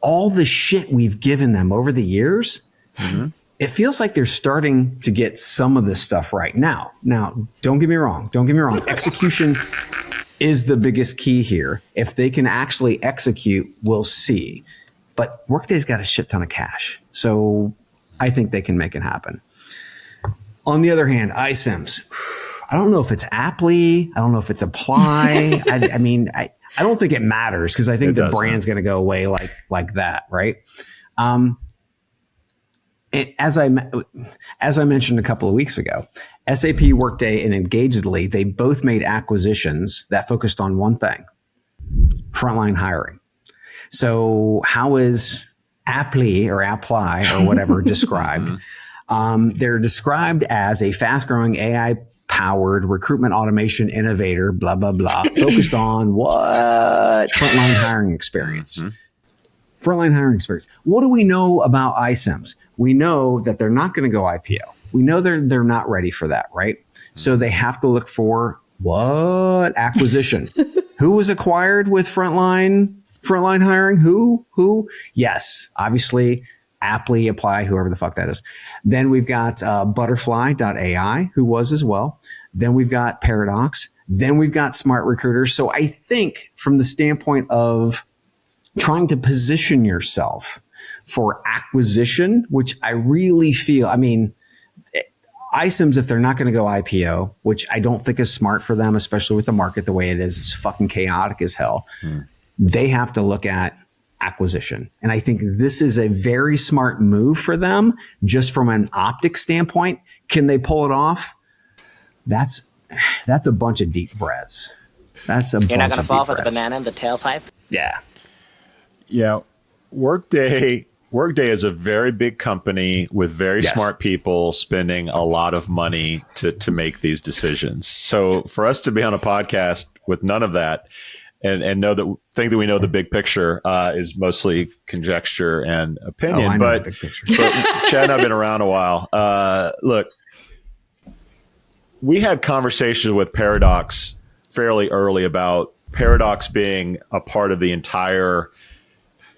Speaker 3: all the shit we've given them over the years, it feels like they're starting to get some of this stuff right now. Now, don't get me wrong. Execution is the biggest key here. If they can actually execute, we'll see. But Workday's got a shit ton of cash. So I think they can make it happen. On the other hand, iCims, I don't know if it's Apli. I don't know if it's Apply. I mean, I don't think it matters because I think the brand's going to go away like that, right? As I mentioned a couple of weeks ago, SAP, Workday, and Engagedly, they both made acquisitions that focused on one thing: frontline hiring. So how is Apli or Apply or whatever described? They're described as a fast-growing AI-powered recruitment automation innovator, blah, blah, blah, focused on what? Frontline hiring experience. Frontline hiring experience. What do we know about iCims? We know that they're not going to go IPO. We know they're not ready for that, right? So they have to look for what? Acquisition. Who was acquired with frontline hiring? Who? Yes, obviously Apli, Apply, whoever the fuck that is. Then we've got Butterfly.ai, who was as well. Then we've got Paradox. Then we've got Smart Recruiters. So I think from the standpoint of trying to position yourself for acquisition, which I really feel, I mean, iCims, if they're not going to go IPO, which I don't think is smart for them, especially with the market the way it is, it's fucking chaotic as hell. They have to look at acquisition. And I think this is a very smart move for them, just from an optics standpoint. Can they pull it off? That's a bunch of deep breaths. That's a bunch of deep breaths.
Speaker 6: You're not going to fall for the banana in the tailpipe?
Speaker 2: Yeah. Workday is a very big company with very smart people spending a lot of money to make these decisions. So for us to be on a podcast with none of that and think that we know the big picture is mostly conjecture and opinion. But Chad and I've been around a while. Look, we had conversations with Paradox fairly early about Paradox being a part of the entire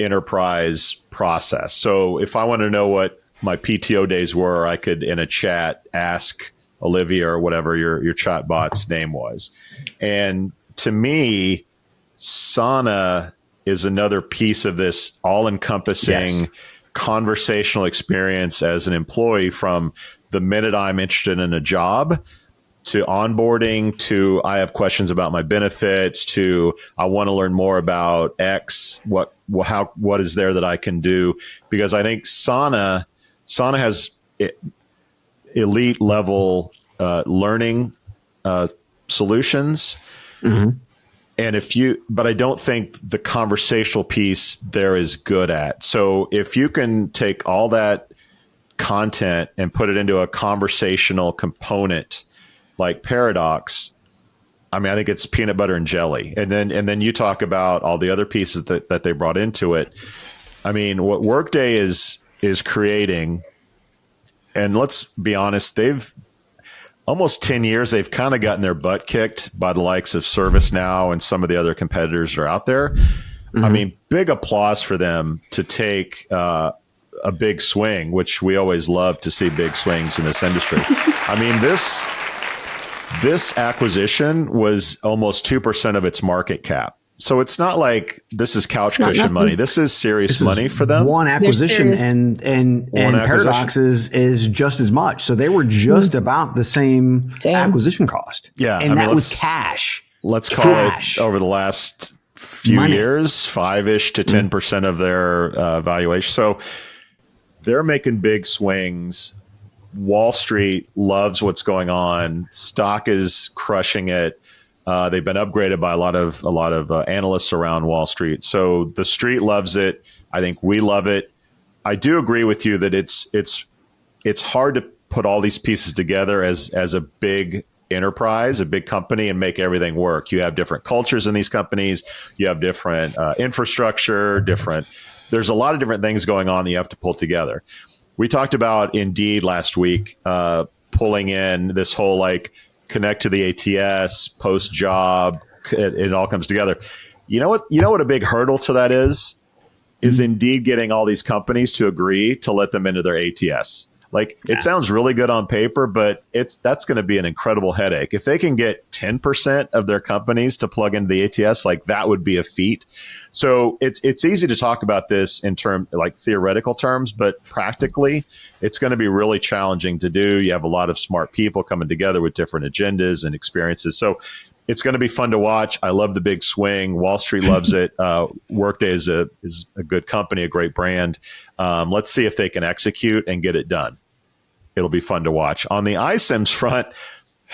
Speaker 2: enterprise process. So if I want to know what my PTO days were, I could in a chat ask Olivia or whatever your chat bot's name was. And to me, Sana is another piece of this all-encompassing conversational experience as an employee, from the minute I'm interested in a job to onboarding, to I have questions about my benefits, to I want to learn more about X, what is there that I can do? Because I think Sana has elite level learning solutions. But I don't think the conversational piece there is good at. So if you can take all that content and put it into a conversational component like Paradox, I mean, I think it's peanut butter and jelly. And then you talk about all the other pieces that they brought into it. I mean, what Workday is creating, and let's be honest, they've almost 10 years, they've kind of gotten their butt kicked by the likes of ServiceNow and some of the other competitors that are out there. I mean, big applause for them to take a big swing, which we always love to see big swings in this industry. I mean, this acquisition was almost 2% of its market cap. So it's not like this is couch cushion money. This is serious money for them.
Speaker 3: One acquisition, and Paradox is just as much. So they were just about the same acquisition cost.
Speaker 2: Yeah.
Speaker 3: And that was cash.
Speaker 2: Let's call it over the last few years, 5-ish to 10% of their valuation. So they're making big swings. Wall Street loves what's going on. Stock is crushing it. They've been upgraded by a lot of analysts around Wall Street. So the street loves it. I think we love it. I do agree with you that it's hard to put all these pieces together as a big enterprise, a big company, and make everything work. You have different cultures in these companies. You have different infrastructure, there's a lot of different things going on that you have to pull together. We talked about Indeed last week, pulling in this whole connect to the ATS, post job, it all comes together. You know what a big hurdle to that is Indeed getting all these companies to agree to let them into their ATS. Like, it sounds really good on paper, but that's going to be an incredible headache. If they can get 10% of their companies to plug into the ATS, like, that would be a feat. So it's easy to talk about this in theoretical terms, but practically it's going to be really challenging to do. You have a lot of smart people coming together with different agendas and experiences. So it's going to be fun to watch. I love the big swing. Wall Street loves it. Workday is a good company, a great brand. Let's see if they can execute and get it done. It'll be fun to watch. On the iCims front,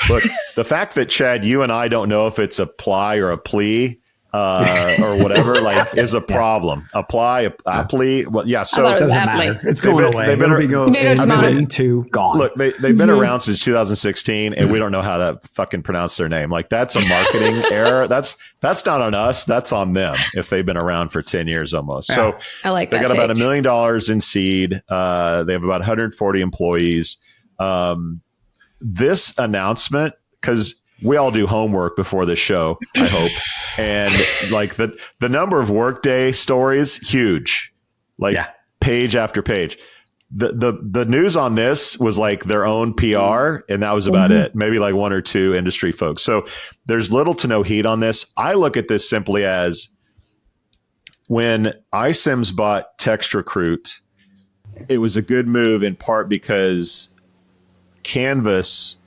Speaker 2: look, the fact that, Chad, you and I don't know if it's apply or a plea or whatever, like, is a problem. Apply, Apli. Well, yeah. So
Speaker 3: it doesn't matter. It's going away. They've been gone.
Speaker 2: Look, they've been around since 2016, and we don't know how to fucking pronounce their name. Like, that's a marketing error. That's not on us. That's on them if they've been around for 10 years almost. So
Speaker 1: I like
Speaker 2: they
Speaker 1: that.
Speaker 2: got about $1 million in seed. They have about 140 employees. This announcement, because we all do homework before this show, I hope. And like the number of Workday stories, huge, like page after page. The news on this was like their own PR, and that was about it. Maybe like one or two industry folks. So there's little to no heat on this. I look at this simply as, when iCims bought TextRecruit, it was a good move in part because Canvas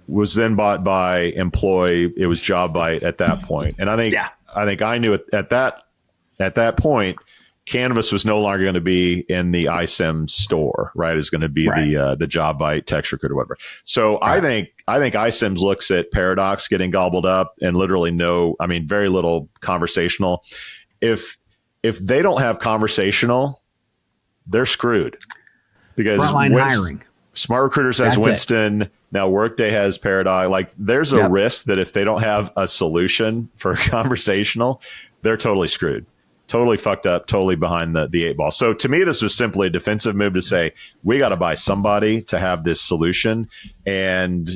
Speaker 2: was then bought by Employ. It was JobBite at that point. And I think I knew at that point, Canvas was no longer going to be in the iCims store, right? It's going to be the JobBite, TextRecruiter, whatever. So I think iCims looks at Paradox getting gobbled up and literally very little conversational. If they don't have conversational, they're screwed, because
Speaker 3: frontline hiring.
Speaker 2: Smart Recruiters has Winston. Now Workday has Paradox. Like, there's a risk that if they don't have a solution for conversational, they're totally screwed, totally fucked up, totally behind the eight ball. So to me, this was simply a defensive move to say, we got to buy somebody to have this solution. And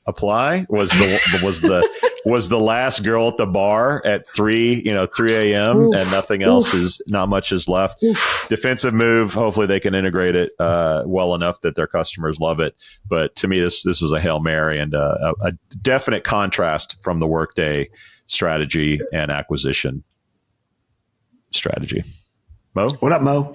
Speaker 2: apply was the last girl at the bar at 3 a.m. and nothing else not much is left. Defensive move. Hopefully they can integrate it well enough that their customers love it. But to me, this was a Hail Mary and a definite contrast from the Workday strategy and acquisition strategy. Mo?
Speaker 3: What up, Mo?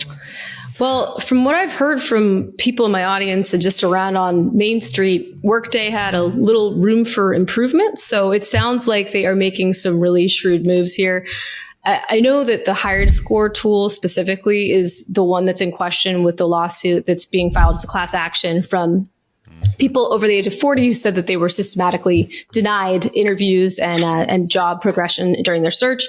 Speaker 1: Well, from what I've heard from people in my audience and just around on Main Street, Workday had a little room for improvement. So it sounds like they are making some really shrewd moves here. I know that the hired score tool specifically is the one that's in question with the lawsuit that's being filed as a class action from people over the age of 40 who said that they were systematically denied interviews and job progression during their search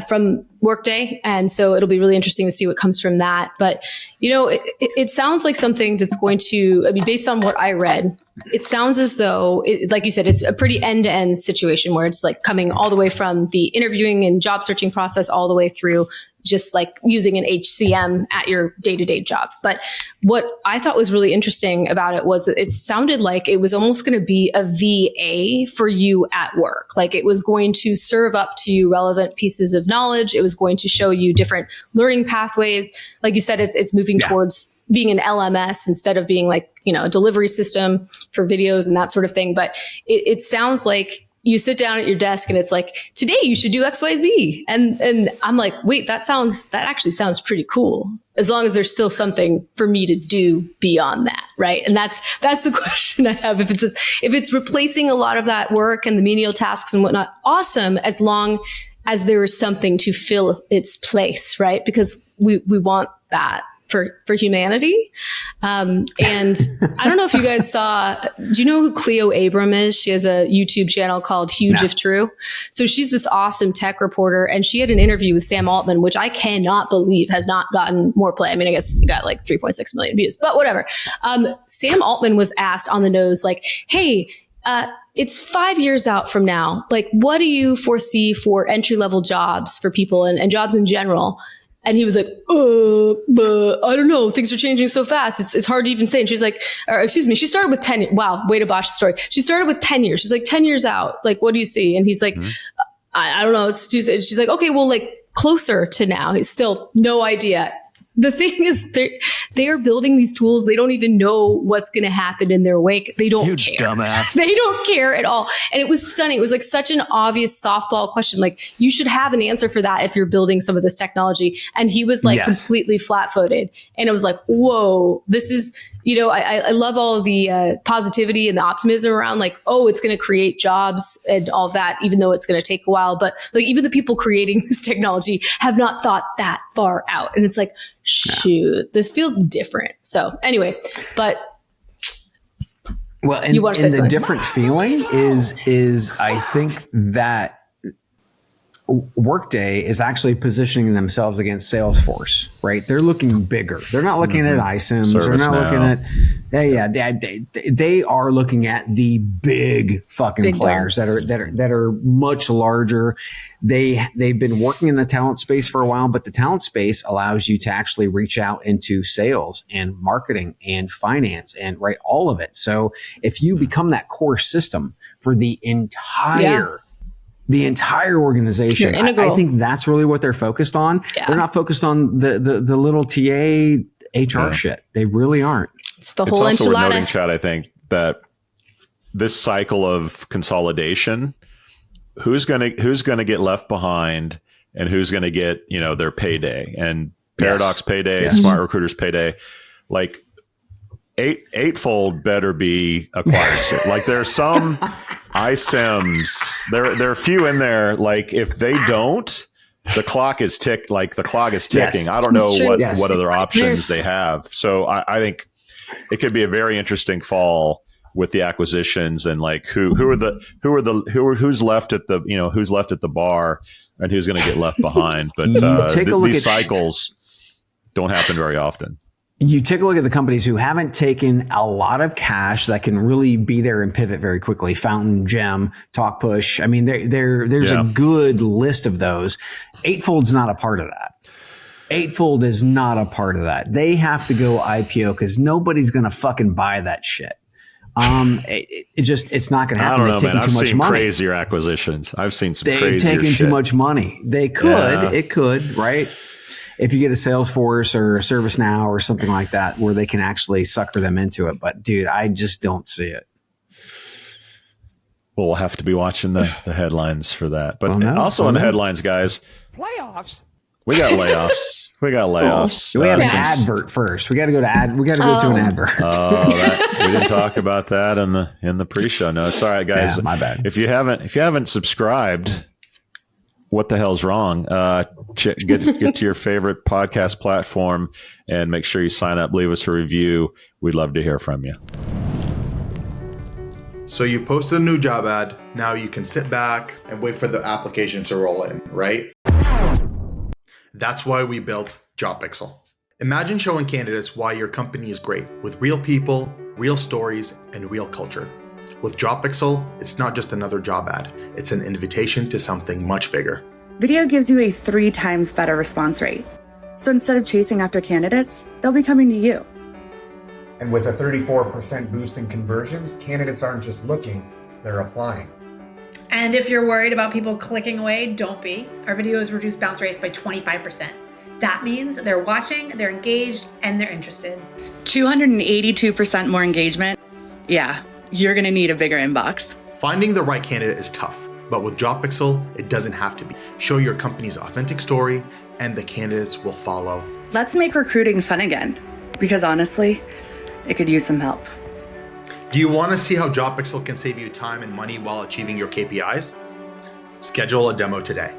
Speaker 1: from Workday. And so it'll be really interesting to see what comes from that. But, it sounds like something that's going to, based on what I read, it sounds as though, like you said, it's a pretty end-to-end situation where it's like coming all the way from the interviewing and job searching process all the way through just like using an HCM at your day-to-day job. But what I thought was really interesting about it was it sounded like it was almost going to be a VA for you at work. Like, it was going to serve up to you relevant pieces of knowledge. It was going to show you different learning pathways. Like you said, it's moving towards being an LMS instead of being like, a delivery system for videos and that sort of thing. But it sounds like you sit down at your desk and it's like, today you should do XYZ. And I'm like, wait, that actually sounds pretty cool. As long as there's still something for me to do beyond that. Right. And that's the question I have. If it's replacing a lot of that work and the menial tasks and whatnot, awesome. As long as there is something to fill its place. Right. Because we want that for humanity. And I don't know if you guys saw, do you know who Cleo Abram is? She has a YouTube channel called Huge If True. So she's this awesome tech reporter, and she had an interview with Sam Altman, which I cannot believe has not gotten more play. I mean, I guess it got like 3.6 million views, but whatever. Sam Altman was asked on the nose, like, hey, it's 5 years out from now. Like, what do you foresee for entry-level jobs for people and jobs in general? And he was like, but I don't know. Things are changing so fast. It's hard to even say. And she's like, she started with 10. Wow. Way to botch the story. She started with 10 years. She's like, 10 years out. Like, what do you see? And he's like, I don't know. She's like, okay, well, like closer to now. It's still no idea. The thing is, they are building these tools. They don't even know what's going to happen in their wake. They don't care. Dumbass. They don't care at all. And it was stunning. It was like such an obvious softball question. Like, you should have an answer for that if you're building some of this technology. And he was like completely flat-footed. And it was like, whoa, this is, I love all of the positivity and the optimism around like, oh, it's going to create jobs and all of that, even though it's going to take a while. But like, even the people creating this technology have not thought that far out. And it's like, shoot, this feels different. So anyway, but
Speaker 3: and the different feeling is I think that Workday is actually positioning themselves against Salesforce, right? They're looking bigger. They're not looking at iCims. They're not looking at they are looking at the big fucking players that are much larger. They've been working in the talent space for a while, but the talent space allows you to actually reach out into sales and marketing and finance and all of it. So if you become that core system for the entire organization, I think that's really what they're focused on. Yeah. They're not focused on the little TA HR shit. They really aren't.
Speaker 1: It's the whole
Speaker 2: also
Speaker 1: enchilada.
Speaker 2: Worth noting, Chad, I think that this cycle of consolidation, who's gonna get left behind and who's gonna get their payday, and Paradox payday, Smart Recruiters payday, like Eightfold better be acquired soon. Like there's some iCims, there are a few in there. Like if they don't, the clock is ticking.
Speaker 3: Yes.
Speaker 2: I don't know what other options they have. So I think it could be a very interesting fall with the acquisitions and like who's left at the bar and who's going to get left behind. But these cycles don't happen very often.
Speaker 3: You take a look at the companies who haven't taken a lot of cash that can really be there and pivot very quickly. Fountain, Gem, TalkPush. I mean, there's a good list of those. Eightfold's not a part of that. Eightfold is not a part of that. They have to go IPO because nobody's going to fucking buy that shit. It's not going to happen.
Speaker 2: I don't know, man.
Speaker 3: I've
Speaker 2: seen crazier acquisitions. I've seen some crazier shit.
Speaker 3: They've taken too much money. They could. It could, right? If you get a Salesforce or a ServiceNow or something like that, where they can actually sucker them into it. But dude, I just don't see it.
Speaker 2: Well, we'll have to be watching the headlines for that. But also in the headlines, guys,
Speaker 10: Playoffs.
Speaker 2: we got layoffs. We have an advert first.
Speaker 3: We got to go to an advert.
Speaker 2: We didn't talk about that in the pre-show notes. All right, guys.
Speaker 3: Yeah, my bad.
Speaker 2: If you haven't subscribed, what the hell's wrong? Get to your favorite podcast platform and make sure you sign up. Leave us a review. We'd love to hear from you.
Speaker 11: So you posted a new job ad. Now you can sit back and wait for the application to roll in, right? That's why we built JobPixel. Imagine showing candidates why your company is great with real people, real stories, and real culture. With JobPixel, it's not just another job ad. It's an invitation to something much bigger.
Speaker 12: Video gives you a 3 times better response rate. So instead of chasing after candidates, they'll be coming to you.
Speaker 13: And with a 34% boost in conversions, candidates aren't just looking, they're applying.
Speaker 14: And if you're worried about people clicking away, don't be. Our videos reduce bounce rates by 25%. That means they're watching, they're engaged, and they're interested.
Speaker 12: 282% more engagement. Yeah, you're going to need a bigger inbox.
Speaker 11: Finding the right candidate is tough, but with JobPixel, it doesn't have to be. Show your company's authentic story, and the candidates will follow.
Speaker 12: Let's make recruiting fun again, because honestly, it could use some help.
Speaker 11: Do you want to see how JobPixel can save you time and money while achieving your KPIs? Schedule a demo today.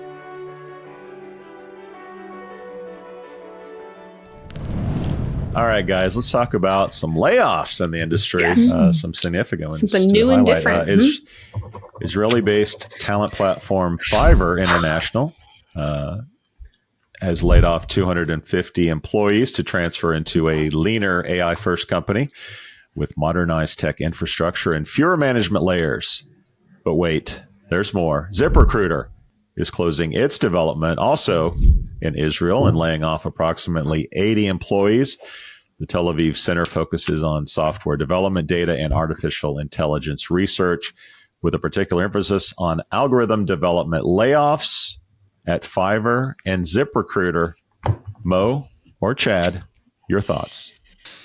Speaker 2: All right, guys, let's talk about some layoffs in the industry.
Speaker 1: Yes.
Speaker 2: Some significant ones.
Speaker 1: Something new and different.
Speaker 2: Israeli-based talent platform Fiverr International has laid off 250 employees to transfer into a leaner AI-first company with modernized tech infrastructure and fewer management layers. But wait, there's more. ZipRecruiter is closing its development also in Israel and laying off approximately 80 employees. The Tel Aviv Center focuses on software development, data, and artificial intelligence research, with a particular emphasis on algorithm development. Layoffs at Fiverr and ZipRecruiter. Mo or Chad, your thoughts?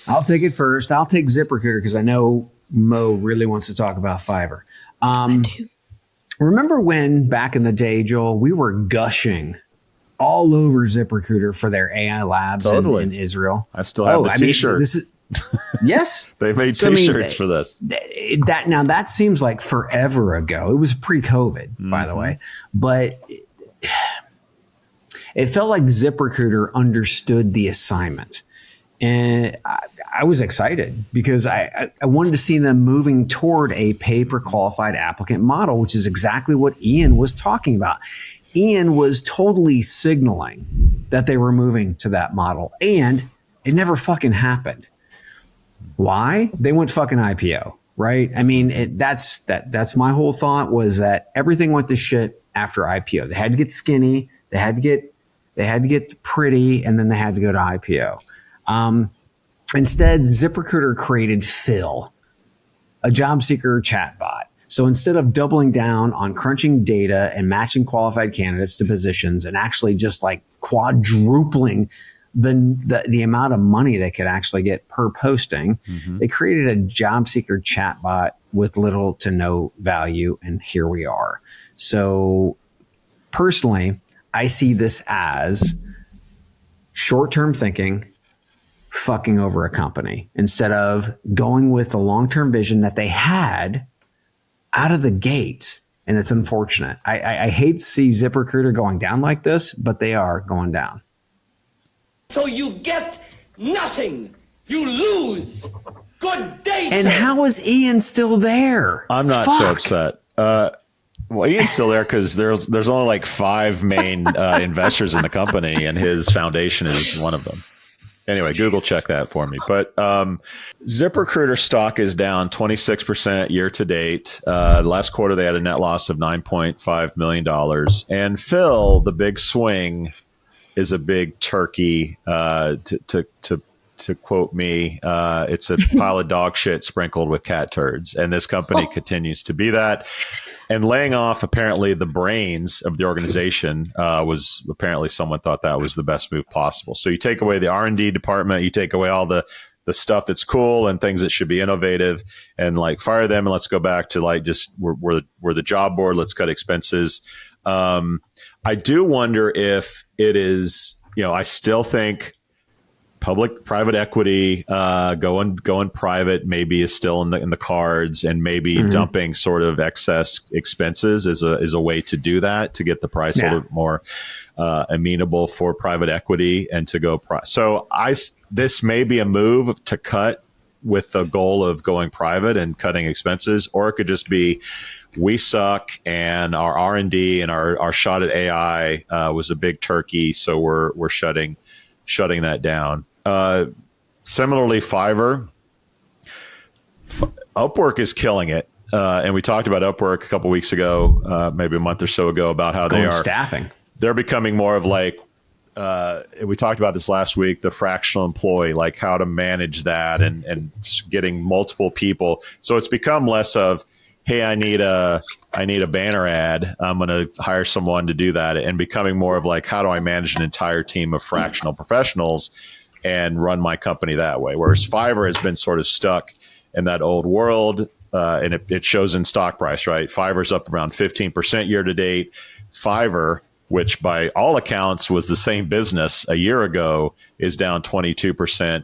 Speaker 3: I'll take it first. I'll take ZipRecruiter because I know Mo really wants to talk about Fiverr. I do. Remember when back in the day, Joel, we were gushing all over ZipRecruiter for their AI labs in Israel?
Speaker 2: I still have the t-shirt.
Speaker 3: Yes.
Speaker 2: They made t-shirts for this.
Speaker 3: That seems like forever ago. It was pre-COVID, by the way. But it felt like ZipRecruiter understood the assignment. And I was excited because I wanted to see them moving toward a pay-per-qualified applicant model, which is exactly what Ian was talking about. Ian was totally signaling that they were moving to that model, and it never fucking happened. Why? They went fucking IPO, right? I mean, that's my whole thought, was that everything went to shit after IPO. They had to get skinny, they had to get pretty, and then they had to go to IPO. Instead, ZipRecruiter created Phil, a job seeker chatbot. So instead of doubling down on crunching data and matching qualified candidates to positions and actually just like quadrupling the amount of money they could actually get per posting, they created a job seeker chatbot with little to no value. And here we are. So personally, I see this as short-term thinking, fucking over a company instead of going with the long-term vision that they had out of the gate. And it's unfortunate. I hate to see ZipRecruiter going down like this, but they are going down.
Speaker 15: So you get nothing. You lose. Good day,
Speaker 3: And
Speaker 15: sir.
Speaker 3: how is Ian still there?
Speaker 2: I'm not so upset. Well, Ian's still there because there's only like 5 main investors in the company, and his foundation is one of them. Anyway, Google check that for me. But ZipRecruiter stock is down 26% year to date. Last quarter, they had a net loss of $9.5 million. And Phil, the big swing, is a big turkey. To quote me, it's a pile of dog shit sprinkled with cat turds. And this company continues to be that. And laying off apparently the brains of the organization was apparently someone thought that was the best move possible. So you take away the R&D department, you take away all the stuff that's cool and things that should be innovative, and like fire them, and let's go back to like just we're the job board. Let's cut expenses. I do wonder if it is. I still think private equity going private maybe is still in the cards, and maybe dumping sort of excess expenses is a way to do that, to get the price a little bit more amenable for private equity and to go so this may be a move to cut with the goal of going private and cutting expenses, or it could just be we suck and our R&D and our shot at AI was a big turkey, so we're shutting that down. Similarly, Fiverr, Upwork is killing it. And we talked about Upwork a couple weeks ago, maybe a month or so ago, about how they are
Speaker 3: staffing.
Speaker 2: They're becoming more of like, we talked about this last week, the fractional employee, like how to manage that and getting multiple people. So it's become less of, hey, I need a banner ad, I'm going to hire someone to do that, and becoming more of like, how do I manage an entire team of fractional professionals and run my company that way? Whereas Fiverr has been sort of stuck in that old world, and it shows in stock price, right? Fiverr's up around 15% year to date. Fiverr, which by all accounts was the same business a year ago, is down 22%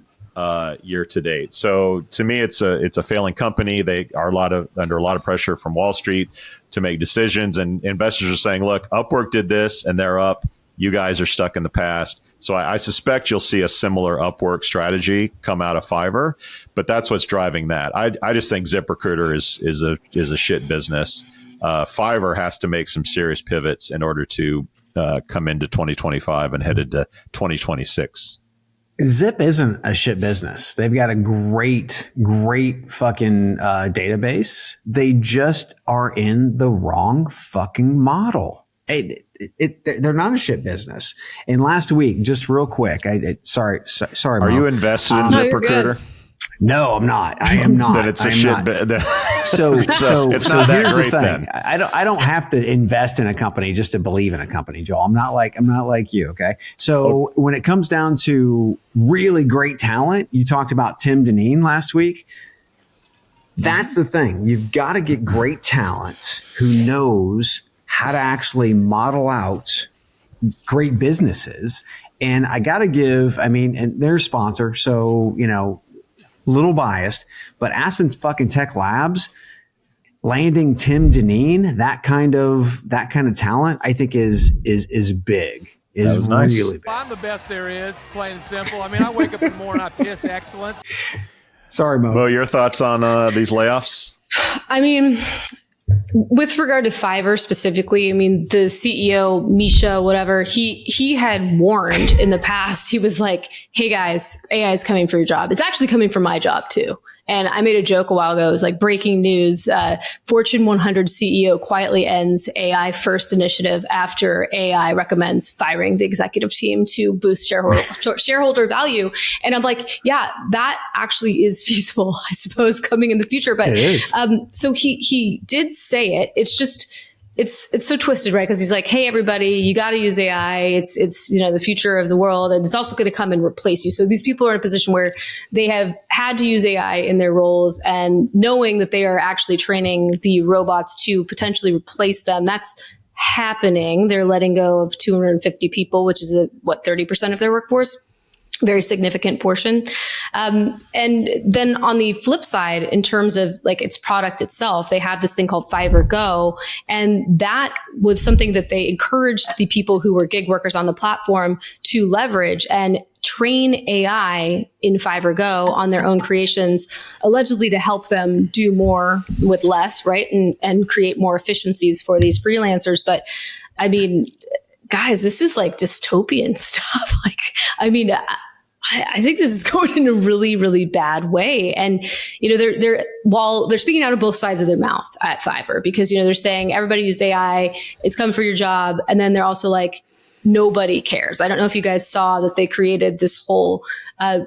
Speaker 2: year to date. So to me, it's a failing company. They are under a lot of pressure from Wall Street to make decisions, and investors are saying, look, Upwork did this and they're up. You guys are stuck in the past. So I suspect you'll see a similar Upwork strategy come out of Fiverr, but that's what's driving that. I just think ZipRecruiter is a shit business. Fiverr has to make some serious pivots in order to come into 2025 and head into 2026.
Speaker 3: Zip isn't a shit business. They've got a great fucking database. They just are in the wrong fucking model. They're not a shit business. And last week, just real quick, sorry.
Speaker 2: Are you invested in ZipRecruiter?
Speaker 3: No, I'm not. I am not.
Speaker 2: Then it's a shit.
Speaker 3: So
Speaker 2: it's not that
Speaker 3: here's
Speaker 2: great
Speaker 3: the thing.
Speaker 2: then.
Speaker 3: I don't have to invest in a company just to believe in a company, Joel. I'm not like you. Okay. So when it comes down to really great talent, you talked about Tim Deneen last week. That's the thing. You've got to get great talent who knows how to actually model out great businesses. And I got to give, and they're a sponsor. So, little biased, but Aspen fucking Tech Labs landing Tim Deneen, that kind of talent, I think is big. Is
Speaker 2: nice.
Speaker 3: Really big.
Speaker 8: I'm the best there is, plain and simple. I wake up in the morning, I piss excellence.
Speaker 3: Sorry, Mo.
Speaker 2: Your thoughts on these layoffs?
Speaker 1: With regard to Fiverr specifically, the CEO, Misha, whatever, he had warned in the past. He was like, hey guys, AI is coming for your job. It's actually coming for my job too. And I made a joke a while ago. It was like breaking news. Fortune 100 CEO quietly ends AI first initiative after AI recommends firing the executive team to boost shareholder value. And I'm like, yeah, that actually is feasible, I suppose, coming in the future. But so he did say it. It's just, it's so twisted, right? Because he's like, hey, everybody, you got to use AI. It's the future of the world. And it's also going to come and replace you. So these people are in a position where they have had to use AI in their roles, and knowing that they are actually training the robots to potentially replace them. That's happening. They're letting go of 250 people, which is 30% of their workforce. Very significant portion. And then on the flip side, in terms of like its product itself, they have this thing called Fiverr Go. And that was something that they encouraged the people who were gig workers on the platform to leverage and train AI in Fiverr Go on their own creations, allegedly to help them do more with less, right? And create more efficiencies for these freelancers. But guys, this is like dystopian stuff. I think this is going in a really, really bad way. And, they're speaking out of both sides of their mouth at Fiverr, because, they're saying everybody use AI, it's coming for your job. And then they're also like, nobody cares. I don't know if you guys saw that they created this whole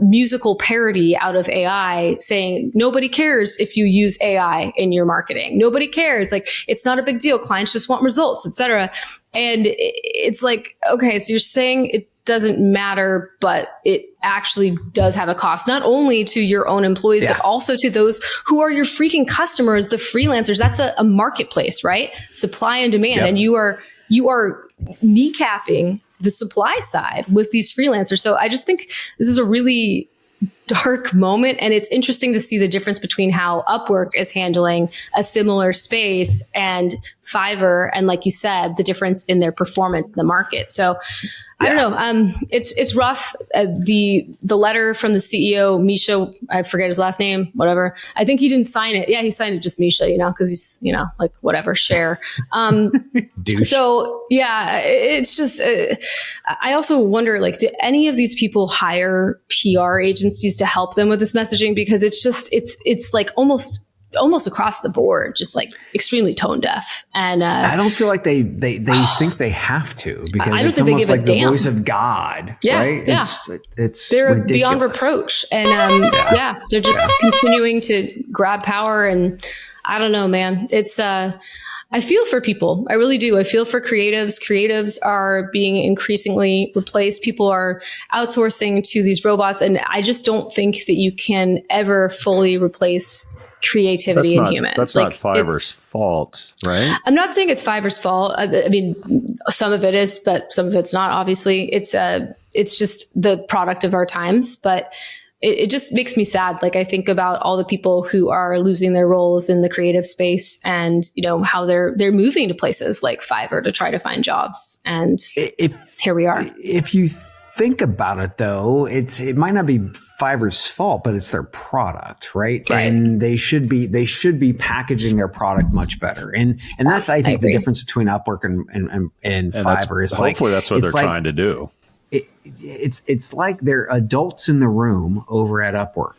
Speaker 1: musical parody out of AI saying nobody cares if you use AI in your marketing. Nobody cares. Like, it's not a big deal. Clients just want results, etc. And it's like, okay, so you're saying it doesn't matter, but it actually does have a cost, not only to your own employees, but also to those who are your freaking customers, the freelancers. That's a marketplace, right? Supply and demand. And you are kneecapping the supply side with these freelancers. So I just think this is a really dark moment. And it's interesting to see the difference between how Upwork is handling a similar space and Fiverr. And like you said, the difference in their performance in the market. So I don't know. It's rough. The letter from the CEO, Misha, I forget his last name, whatever. I think he didn't sign it. Yeah, he signed it just Misha, because he's, like whatever, share. So yeah, it's just, I also wonder, like, do any of these people hire PR agencies to help them with this messaging? Because it's just, it's like almost across the board, just like extremely tone deaf. And
Speaker 3: I don't feel like they think they have to, because it's almost like the voice of God, right?
Speaker 1: Yeah.
Speaker 3: It's
Speaker 1: they're
Speaker 3: ridiculous.
Speaker 1: beyond reproach. And they're just continuing to grab power. And I don't know, man. It's I feel for people. I really do. I feel for creatives. Creatives are being increasingly replaced. People are outsourcing to these robots. And I just don't think that you can ever fully replace creativity in humans.
Speaker 2: That's not Fiverr's fault, right?
Speaker 1: I'm not saying it's Fiverr's fault. I mean, some of it is, but some of it's not. Obviously, it's just the product of our times. But it just makes me sad. Like, I think about all the people who are losing their roles in the creative space, and how they're moving to places like Fiverr to try to find jobs. And here we are.
Speaker 3: If you think about it, though, it might not be Fiverr's fault, but it's their product, right? And they should be packaging their product much better. And that's, I think, the difference between Upwork and Fiverr is
Speaker 2: hopefully that's what they're trying to do.
Speaker 3: It's like they're adults in the room over at Upwork,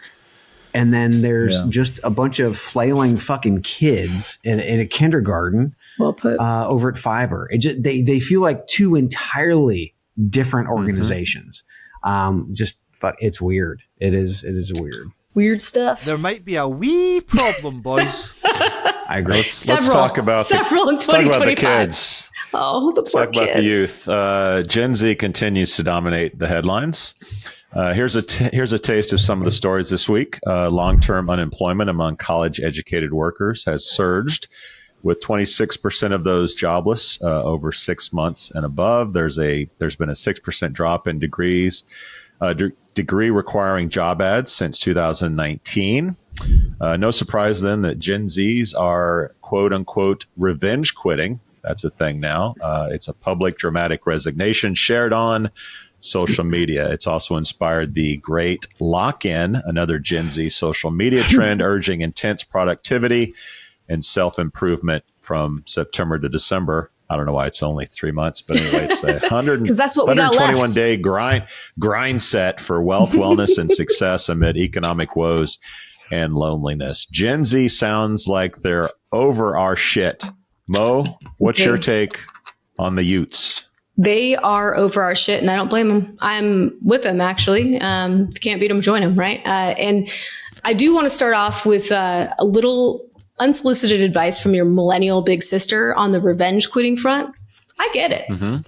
Speaker 3: and then there's just a bunch of flailing fucking kids in a kindergarten.
Speaker 1: Well put.
Speaker 3: Over at Fiverr. They feel like two entirely different organizations. It's weird. It is weird.
Speaker 1: weird stuff.
Speaker 9: There might be a wee problem, boys.
Speaker 3: I agree.
Speaker 2: Let's talk about the kids.
Speaker 1: Oh, the poor
Speaker 2: kids. Talk about the youth. Gen Z continues to dominate the headlines. Here's a taste of some of the stories this week. Long-term unemployment among college-educated workers has surged, with 26% of those jobless over 6 months and above. There's been a 6% drop in degree requiring job ads since 2019. No surprise then that Gen Zs are quote unquote revenge quitting. That's a thing now. It's a public dramatic resignation shared on social media. It's also inspired the Great Lock-In, another Gen Z social media trend urging intense productivity and self-improvement from September to December. I don't know why it's only 3 months, but anyway, it's a 121-day grind set for wealth, wellness, and success amid economic woes and loneliness. Gen Z sounds like they're over our shit. Mo, what's your take on the youths?
Speaker 1: They are over our shit, and I don't blame them. I'm with them, actually. If you can't beat them, join them, right? And I do want to start off with a little unsolicited advice from your millennial big sister on the revenge quitting front. I get it.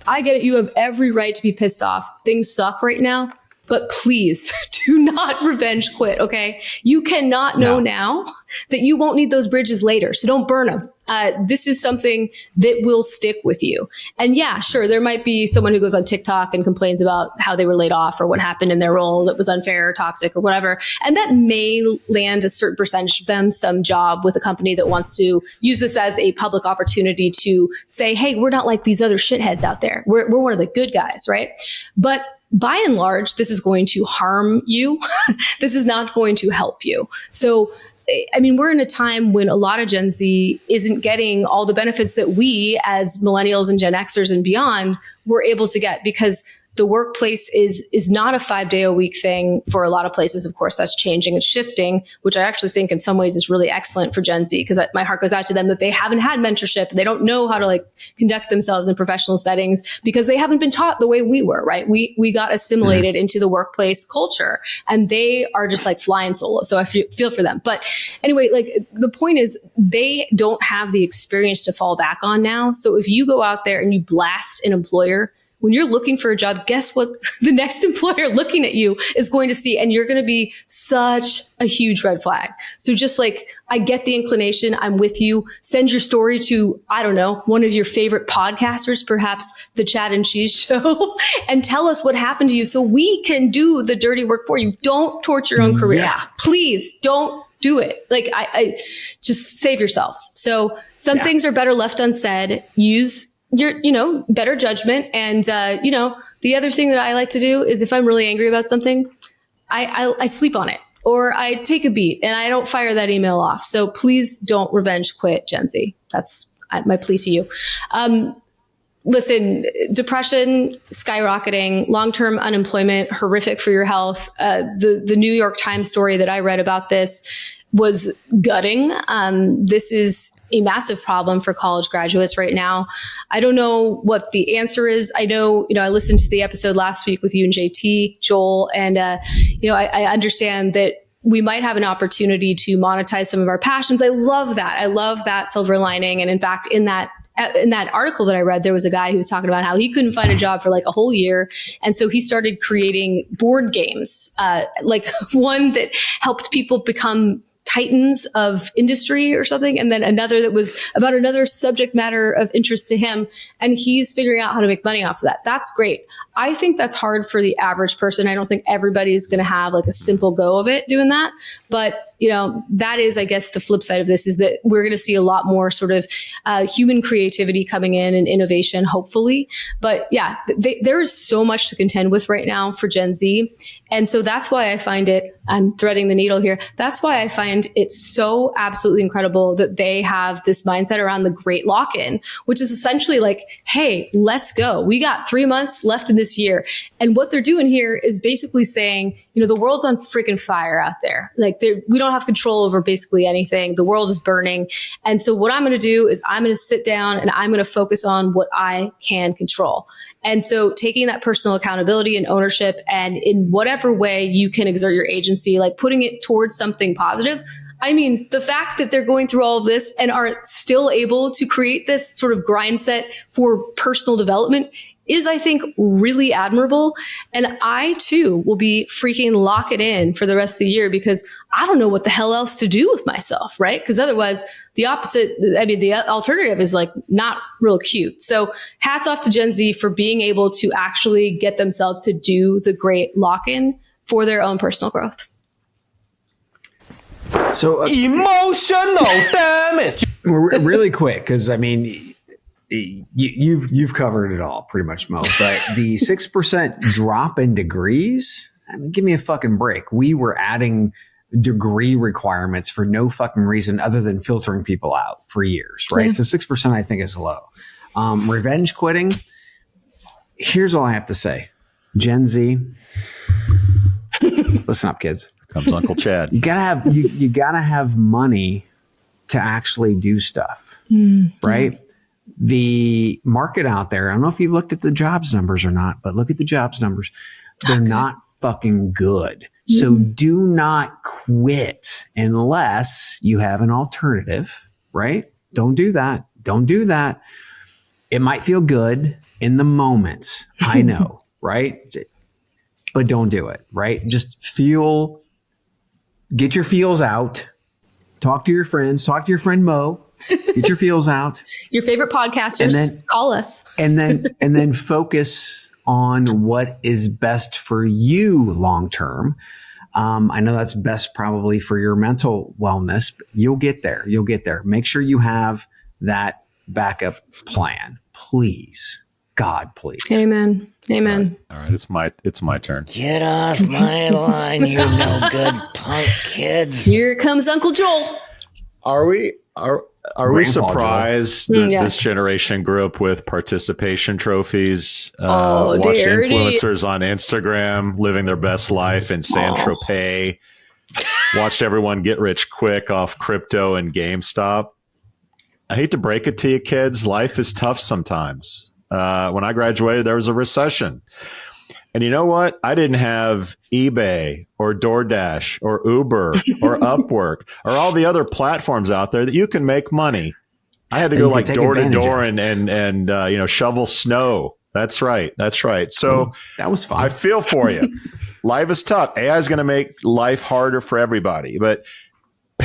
Speaker 1: I get it. You have every right to be pissed off. Things suck right now, but please do not revenge quit. Okay. You cannot know now that you won't need those bridges later. So don't burn them. This is something that will stick with you. And yeah, sure, there might be someone who goes on TikTok and complains about how they were laid off or what happened in their role that was unfair or toxic or whatever. And that may land a certain percentage of them some job with a company that wants to use this as a public opportunity to say, hey, we're not like these other shitheads out there. We're one of the good guys, right? But by and large, this is going to harm you. This is not going to help you. So I mean, we're in a time when a lot of Gen Z isn't getting all the benefits that we as millennials and Gen Xers and beyond were able to get, because the workplace is not a 5-day-a-week thing for a lot of places. Of course, that's changing and shifting, which I actually think in some ways is really excellent for Gen Z, because my heart goes out to them that they haven't had mentorship. They don't know how to conduct themselves in professional settings because they haven't been taught the way we were, right? We got assimilated into the workplace culture, and they are just flying solo. So I feel for them. But anyway, the point is they don't have the experience to fall back on now. So if you go out there and you blast an employer, when you're looking for a job, guess what the next employer looking at you is going to see? And you're going to be such a huge red flag. So just I get the inclination. I'm with you. Send your story to, I don't know, one of your favorite podcasters, perhaps the Chad and Cheese Show, and tell us what happened to you so we can do the dirty work for you. Don't torture your own career. Yeah. Please don't do it. I just save yourselves. So some things are better left unsaid. Use your, better judgment. And, the other thing that I like to do is if I'm really angry about something, I sleep on it, or I take a beat and I don't fire that email off. So please don't revenge quit, Gen Z. That's my plea to you. Listen, depression skyrocketing, long-term unemployment, horrific for your health. The New York Times story that I read about this was gutting. This is a massive problem for college graduates right now. I don't know what the answer is. I know, I listened to the episode last week with you and JT, Joel, and, I understand that we might have an opportunity to monetize some of our passions. I love that. I love that silver lining. And in fact, in that article that I read, there was a guy who was talking about how he couldn't find a job for a whole year. And so he started creating board games, one that helped people become titans of industry or something, and then another that was about another subject matter of interest to him, and he's figuring out how to make money off of that. That's great. I think that's hard for the average person. I don't think everybody's going to have a simple go of it doing that, but that is, I guess, the flip side of this is that we're going to see a lot more sort of human creativity coming in and innovation, hopefully. But yeah, there is so much to contend with right now for Gen Z. And so that's why I find it, I'm threading the needle here. That's why I find it so absolutely incredible that they have this mindset around the Great Lock-In, which is essentially hey, let's go. We got 3 months left in this this year. And what they're doing here is basically saying, the world's on freaking fire out there. Like we don't have control over basically anything. The world is burning. And so what I'm going to do is I'm going to sit down and I'm going to focus on what I can control. And so taking that personal accountability and ownership, and in whatever way you can exert your agency, like putting it towards something positive. I mean, the fact that they're going through all of this and are still able to create this sort of grind set for personal development is, I think, really admirable. And I too will be freaking lock it in for the rest of the year, because I don't know what the hell else to do with myself, right? Because otherwise the alternative is like not real cute. So hats off to Gen Z for being able to actually get themselves to do the great lock-in for their own personal growth.
Speaker 3: So
Speaker 8: emotional damage.
Speaker 3: Really quick, because I mean, you've covered it all pretty much, Mo. But the 6% drop in degrees, I mean, give me a fucking break. We were adding degree requirements for no fucking reason other than filtering people out for years, right? Yeah. So 6% I think is low. Revenge quitting. Here's all I have to say, Gen Z. Listen up, kids.
Speaker 2: Comes Uncle Chad.
Speaker 3: You gotta have money to actually do stuff, right? The market out there, I don't know if you looked at the jobs numbers or not, but look at the jobs numbers. They're not fucking good. So do not quit unless you have an alternative, right? Don't do that. Don't do that. It might feel good in the moment. I know, right? But don't do it, right? Just get your feels out. Talk to your friends. Talk to your friend Mo. Get your feels out.
Speaker 1: Your favorite podcasters, call us.
Speaker 3: and then focus on what is best for you long term. I know that's best probably for your mental wellness, but you'll get there. You'll get there. Make sure you have that backup plan, please. God, please.
Speaker 1: Amen. Amen.
Speaker 2: All right. It's my turn.
Speaker 6: Get off my line, you no good punk kids.
Speaker 1: Here comes Uncle Joel.
Speaker 2: Are we surprised that this generation grew up with participation trophies, watched influencers on Instagram living their best life in San Tropez, watched everyone get rich quick off crypto and GameStop? I hate to break it to you, kids. Life is tough sometimes. When I graduated, there was a recession. And you know what? I didn't have eBay or DoorDash or Uber or Upwork or all the other platforms out there that you can make money. I had to go like door to door and shovel snow. That's right. So
Speaker 3: that was fun.
Speaker 2: I feel for you. Life is tough. AI is going to make life harder for everybody, but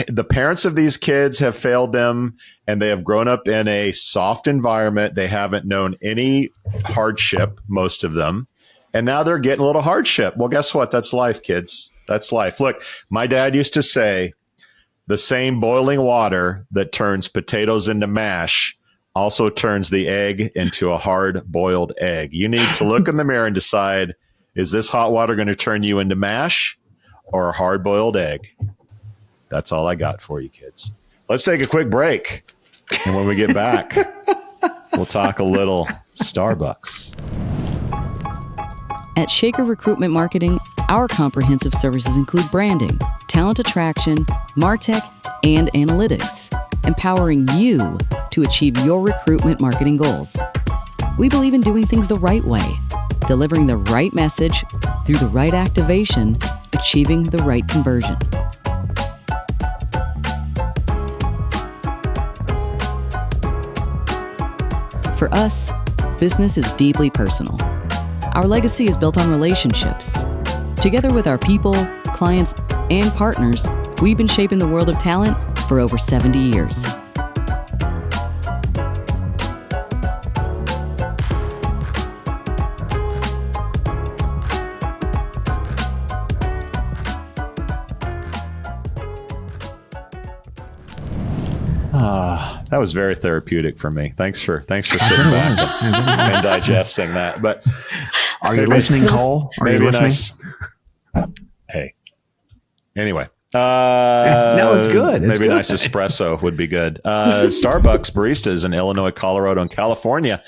Speaker 2: the parents of these kids have failed them, and they have grown up in a soft environment. They haven't known any hardship, most of them. And now they're getting a little hardship. Well, guess what? That's life, kids. That's life. Look, my dad used to say the same boiling water that turns potatoes into mash also turns the egg into a hard boiled egg. You need to look in the mirror and decide, is this hot water going to turn you into mash or a hard boiled egg? That's all I got for you, kids. Let's take a quick break. And when we get back, we'll talk a little Starbucks.
Speaker 16: At Shaker Recruitment Marketing, our comprehensive services include branding, talent attraction, MarTech, and analytics, empowering you to achieve your recruitment marketing goals. We believe in doing things the right way, delivering the right message through the right activation, achieving the right conversion. For us, business is deeply personal. Our legacy is built on relationships. Together with our people, clients, and partners, we've been shaping the world of talent for over 70 years.
Speaker 2: That was very therapeutic for me. Thanks for sitting back and digesting that. But
Speaker 3: are you listening, Cole? Are you listening?
Speaker 2: Hey. Anyway.
Speaker 3: No, it's good. It's
Speaker 2: maybe
Speaker 3: good.
Speaker 2: A nice espresso would be good. Starbucks baristas in Illinois, Colorado, and California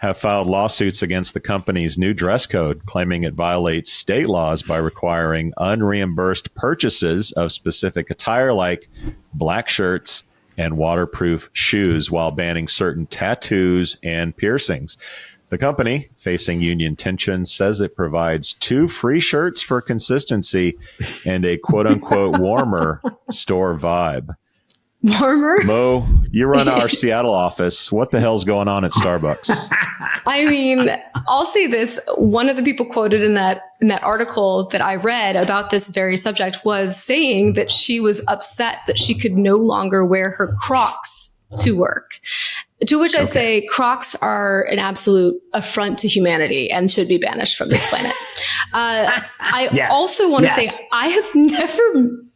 Speaker 2: have filed lawsuits against the company's new dress code, claiming it violates state laws by requiring unreimbursed purchases of specific attire like black shirts and waterproof shoes, while banning certain tattoos and piercings. The company, facing union tension, says it provides 2 free shirts for consistency and a quote-unquote warmer store vibe.
Speaker 1: Warmer?
Speaker 2: Mo, you run our Seattle office. What the hell's going on at Starbucks?
Speaker 1: I mean, I'll say this. One of the people quoted in that article that I read about this very subject was saying that she was upset that she could no longer wear her Crocs to work. To which I say Crocs are an absolute affront to humanity and should be banished from this planet. I also want to say I have never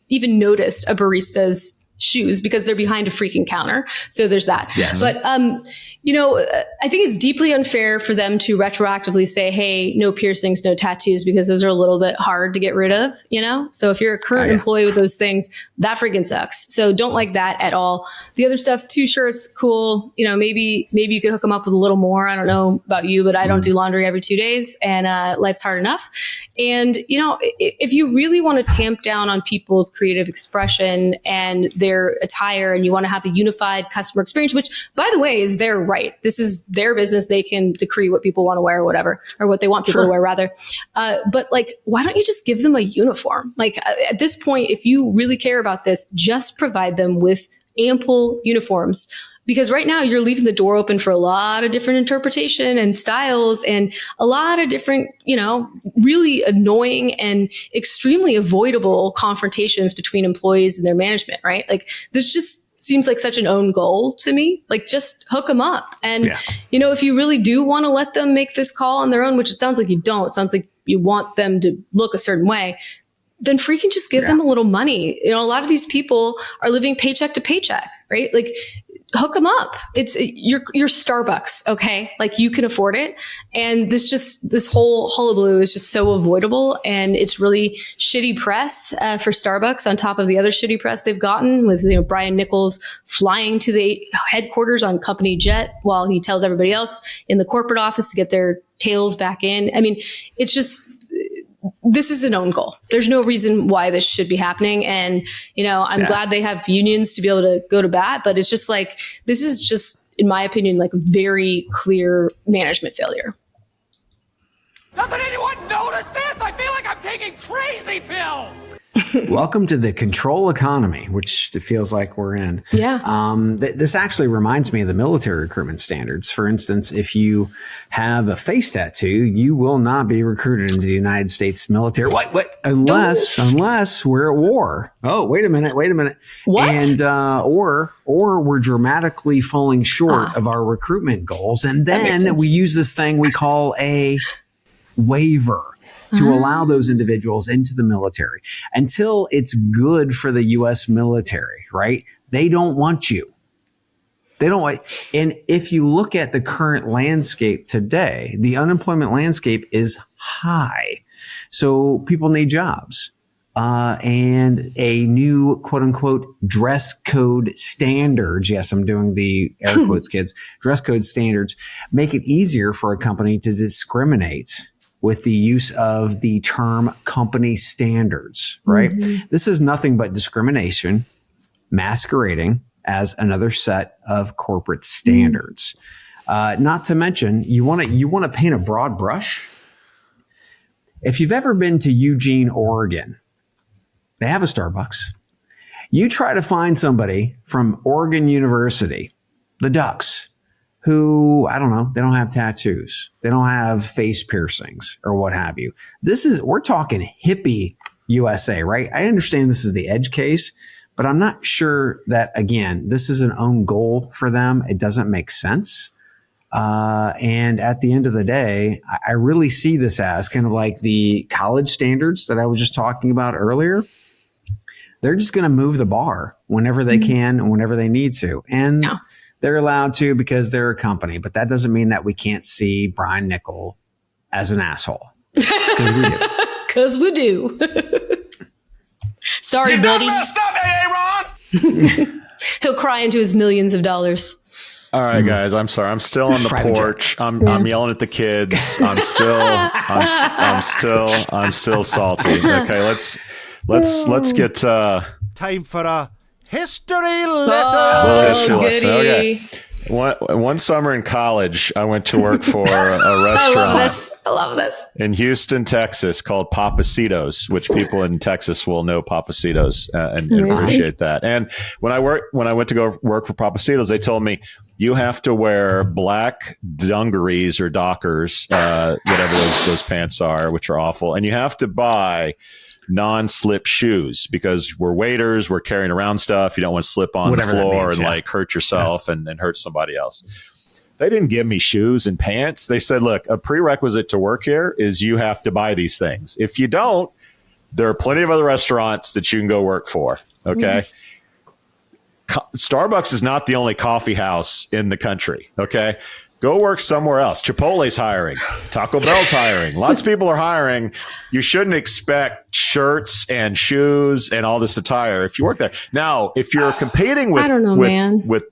Speaker 1: even noticed a barista's shoes because they're behind a freaking counter. So there's that. Yes. But, I think it's deeply unfair for them to retroactively say, hey, no piercings, no tattoos, because those are a little bit hard to get rid of, So if you're a current employee with those things, that freaking sucks. So don't like that at all. The other stuff, 2 shirts, cool. Maybe you could hook them up with a little more. I don't know about you, but I don't do laundry every 2 days and life's hard enough. And, if you really want to tamp down on people's creative expression and their attire and you want to have a unified customer experience, which by the way is their right. This is their business. They can decree what people want to wear or whatever, or what they want people to wear rather. But why don't you just give them a uniform? At this point, if you really care about this, just provide them with ample uniforms. Because right now you're leaving the door open for a lot of different interpretation and styles and a lot of different, really annoying and extremely avoidable confrontations between employees and their management, right? This just seems like such an own goal to me. Just hook them up. And, if you really do want to let them make this call on their own, which it sounds like you don't, it sounds like you want them to look a certain way, then freaking just give them a little money. A lot of these people are living paycheck to paycheck, right? Hook them up. It's your Starbucks. Okay. You can afford it. And this whole hullabaloo is just so avoidable. And it's really shitty press for Starbucks on top of the other shitty press they've gotten with, Brian Nichols flying to the headquarters on company jet while he tells everybody else in the corporate office to get their tails back in. I mean, it's just, this is an own goal. There's no reason why this should be happening. And, I'm glad they have unions to be able to go to bat, but it's just this is just, in my opinion, a very clear management failure.
Speaker 8: Doesn't anyone notice this? I feel like I'm taking crazy pills.
Speaker 3: Welcome to the control economy, which it feels like we're in.
Speaker 1: Yeah.
Speaker 3: This actually reminds me of the military recruitment standards. For instance, if you have a face tattoo, you will not be recruited into the United States military. What? Unless we're at war. Oh, wait a minute.
Speaker 1: What?
Speaker 3: And or we're dramatically falling short of our recruitment goals, and then we use this thing we call a waiver to allow those individuals into the military until it's good for the U.S. military, right? They don't want you. They don't want. And if you look at the current landscape today, the unemployment landscape is high. So people need jobs. And a new quote unquote dress code standards. Yes, I'm doing the air quotes, kids. Dress code standards make it easier for a company to discriminate with the use of the term company standards, right? Mm-hmm. This is nothing but discrimination masquerading as another set of corporate standards. Not to mention, you want to paint a broad brush. If you've ever been to Eugene, Oregon, they have a Starbucks. You try to find somebody from Oregon University, the Ducks, who, I don't know, they don't have tattoos. They don't have face piercings or what have you. We're talking hippie USA, right? I understand this is the edge case, but I'm not sure that, again, this is an own goal for them. It doesn't make sense. And at the end of the day, I really see this as kind of like the college standards that I was just talking about earlier. They're just going to move the bar whenever they can and whenever they need to. And they're allowed to because they're a company, but that doesn't mean that we can't see Brian Nichols as an asshole. Because we do.
Speaker 1: Because we do. Sorry, buddy.
Speaker 4: Stop, Aaron!
Speaker 1: He'll cry into his millions of dollars.
Speaker 2: All right, guys. I'm sorry. I'm still on the porch. I'm yelling at the kids. I'm still salty. Okay, let's get
Speaker 9: time for a history lesson.
Speaker 2: Okay. One summer in college, I went to work for a restaurant.
Speaker 1: I love this.
Speaker 2: In Houston, Texas, called Papacitos, which people in Texas will know Papacitos and appreciate that. And when I went to go work for Papacitos, they told me you have to wear black dungarees or dockers, whatever those pants are, which are awful, and you have to buy non-slip shoes because we're waiters, we're carrying around stuff. You don't want to slip on
Speaker 3: Whatever
Speaker 2: the floor
Speaker 3: means,
Speaker 2: and like hurt yourself and hurt somebody else. They didn't give me shoes and pants. They said, look, a prerequisite to work here is you have to buy these things. If you don't, there are plenty of other restaurants that you can go work for. Okay. Starbucks is not the only coffee house in the country. Okay. Go work somewhere else. Chipotle's hiring. Taco Bell's hiring. Lots of people are hiring. You shouldn't expect shirts and shoes and all this attire if you work there. Now, if you're competing with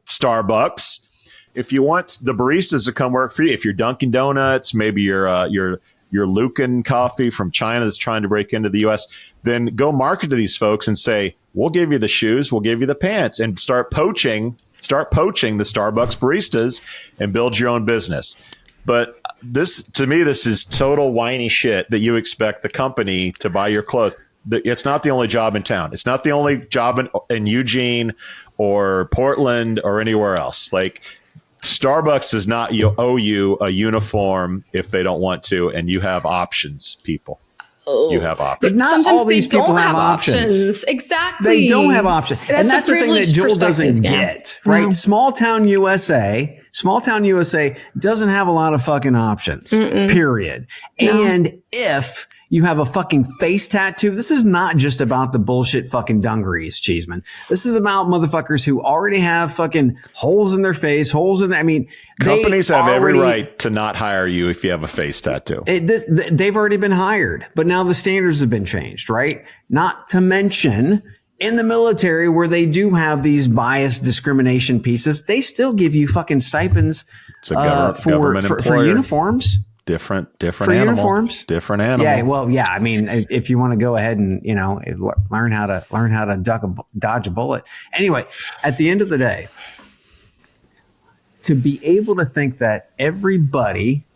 Speaker 2: Starbucks, if you want the baristas to come work for you, if you're Dunkin' Donuts, maybe you're Lucan Coffee from China that's trying to break into the U.S., then go market to these folks and say, we'll give you the shoes, we'll give you the pants, and start poaching the Starbucks baristas and build your own business. But to me, this is total whiny shit that you expect the company to buy your clothes. It's not the only job in town. It's not the only job in Eugene or Portland or anywhere else. Like, Starbucks does not owe you a uniform if they don't want to, and you have options, people. You have options.
Speaker 3: But not
Speaker 1: Sometimes
Speaker 3: all these people have options.
Speaker 1: Exactly.
Speaker 3: They don't have options. And that's the thing that Joel doesn't get, right?
Speaker 1: Mm.
Speaker 3: Small town USA doesn't have a lot of fucking options, period. No. And if you have a fucking face tattoo, this is not just about the bullshit fucking dungarees, Cheeseman. This is about motherfuckers who already have fucking holes in their face,
Speaker 2: companies have every right to not hire you if you have a face tattoo.
Speaker 3: They've already been hired, but now the standards have been changed, right? Not to mention in the military where they do have these bias discrimination pieces, they still give you fucking stipends for uniforms.
Speaker 2: Different
Speaker 3: for
Speaker 2: animal.
Speaker 3: Uniforms.
Speaker 2: Different animal.
Speaker 3: Yeah, well, yeah. I mean, if you want to go ahead and learn how to dodge a bullet. Anyway, at the end of the day, to be able to think that everybody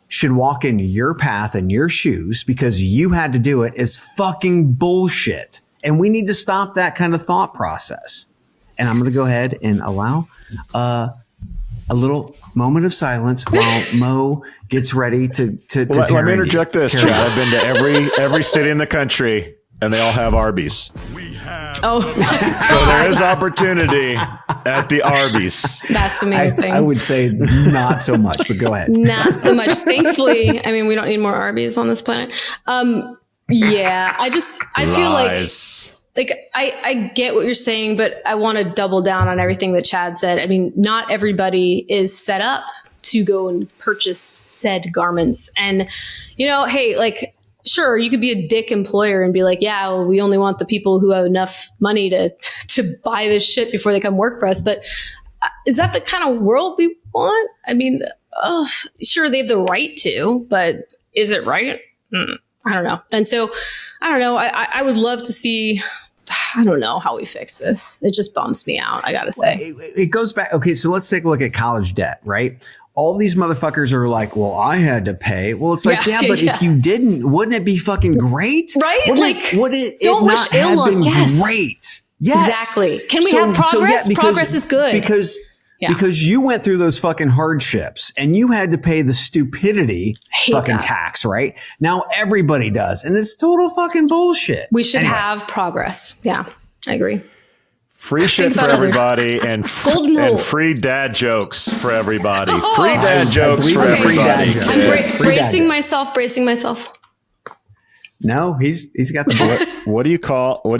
Speaker 3: should walk in your path and your shoes because you had to do it is fucking bullshit. And we need to stop that kind of thought process. And I'm going to go ahead and allow a little moment of silence while Mo gets ready to
Speaker 2: let me interject this, Chad. I've been to every city in the country, and they all have Arby's. So there is opportunity at the Arby's.
Speaker 1: That's amazing.
Speaker 3: I would say not so much, but go ahead.
Speaker 1: Not so much. Thankfully, I mean, we don't need more Arby's on this planet. Yeah, I feel like I get what you're saying, but I want to double down on everything that Chad said. I mean, not everybody is set up to go and purchase said garments. And, hey, like, sure, you could be a dick employer and be like, yeah, well, we only want the people who have enough money to buy this shit before they come work for us. But is that the kind of world we want? I mean, sure, they have the right to, but is it right? I don't know. And so, I don't know. I would love to see, I don't know how we fix this. It just bums me out, I got to say.
Speaker 3: It goes back. Okay, so let's take a look at college debt, right? All these motherfuckers are like, well, I had to pay. Well, it's like, but if you didn't, wouldn't it be fucking great?
Speaker 1: Right?
Speaker 3: Would it not have been great? Yes.
Speaker 1: Exactly. Can we have progress? Progress is good.
Speaker 3: Because you went through those fucking hardships and you had to pay the stupidity fucking tax, right? Now everybody does. And it's total fucking bullshit.
Speaker 1: We should have progress. Yeah, I agree.
Speaker 2: Free shit for everybody and free dad jokes for everybody. Free dad jokes for everybody.
Speaker 1: I'm bracing myself.
Speaker 3: No, he's got the bullet.
Speaker 2: What do you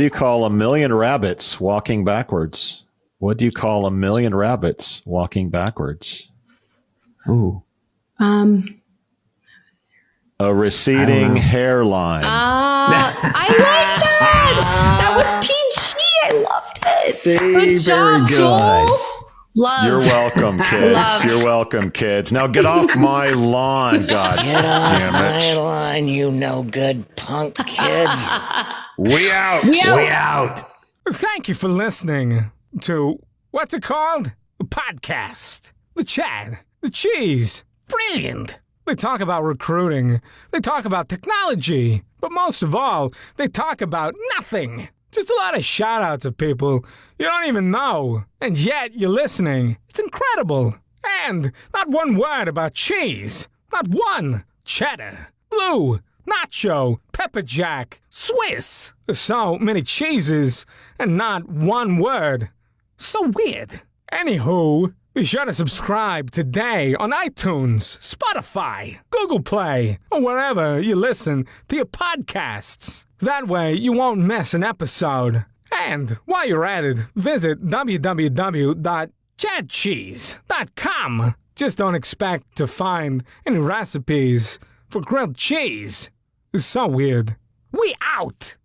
Speaker 2: call a million rabbits walking backwards? What do you call a million rabbits walking backwards?
Speaker 3: Ooh.
Speaker 2: A receding hairline.
Speaker 1: I like that. That was PG. I loved it.
Speaker 3: See,
Speaker 1: Good job,
Speaker 3: very
Speaker 1: Joel. Love.
Speaker 2: You're welcome, kids.
Speaker 1: Love.
Speaker 2: You're welcome, kids. Now get off my lawn, God
Speaker 6: Get off
Speaker 2: damn
Speaker 6: my
Speaker 2: it.
Speaker 6: line, you no good punk kids.
Speaker 2: We out.
Speaker 1: We out.
Speaker 3: We out.
Speaker 17: Thank you for listening to, what's it called? A podcast. The Chad. The Cheese. Brilliant. They talk about recruiting. They talk about technology. But most of all, they talk about nothing. Just a lot of shout-outs of people you don't even know. And yet you're listening. It's incredible. And not one word about cheese. Not one. Cheddar. Blue. Nacho. Pepper jack. Swiss. So many cheeses and not one word. So weird. Anywho, be sure to subscribe today on iTunes, Spotify, Google Play, or wherever you listen to your podcasts. That way you won't miss an episode. And while you're at it, visit www.chadcheese.com. Just don't expect to find any recipes for grilled cheese. It's so weird. We out!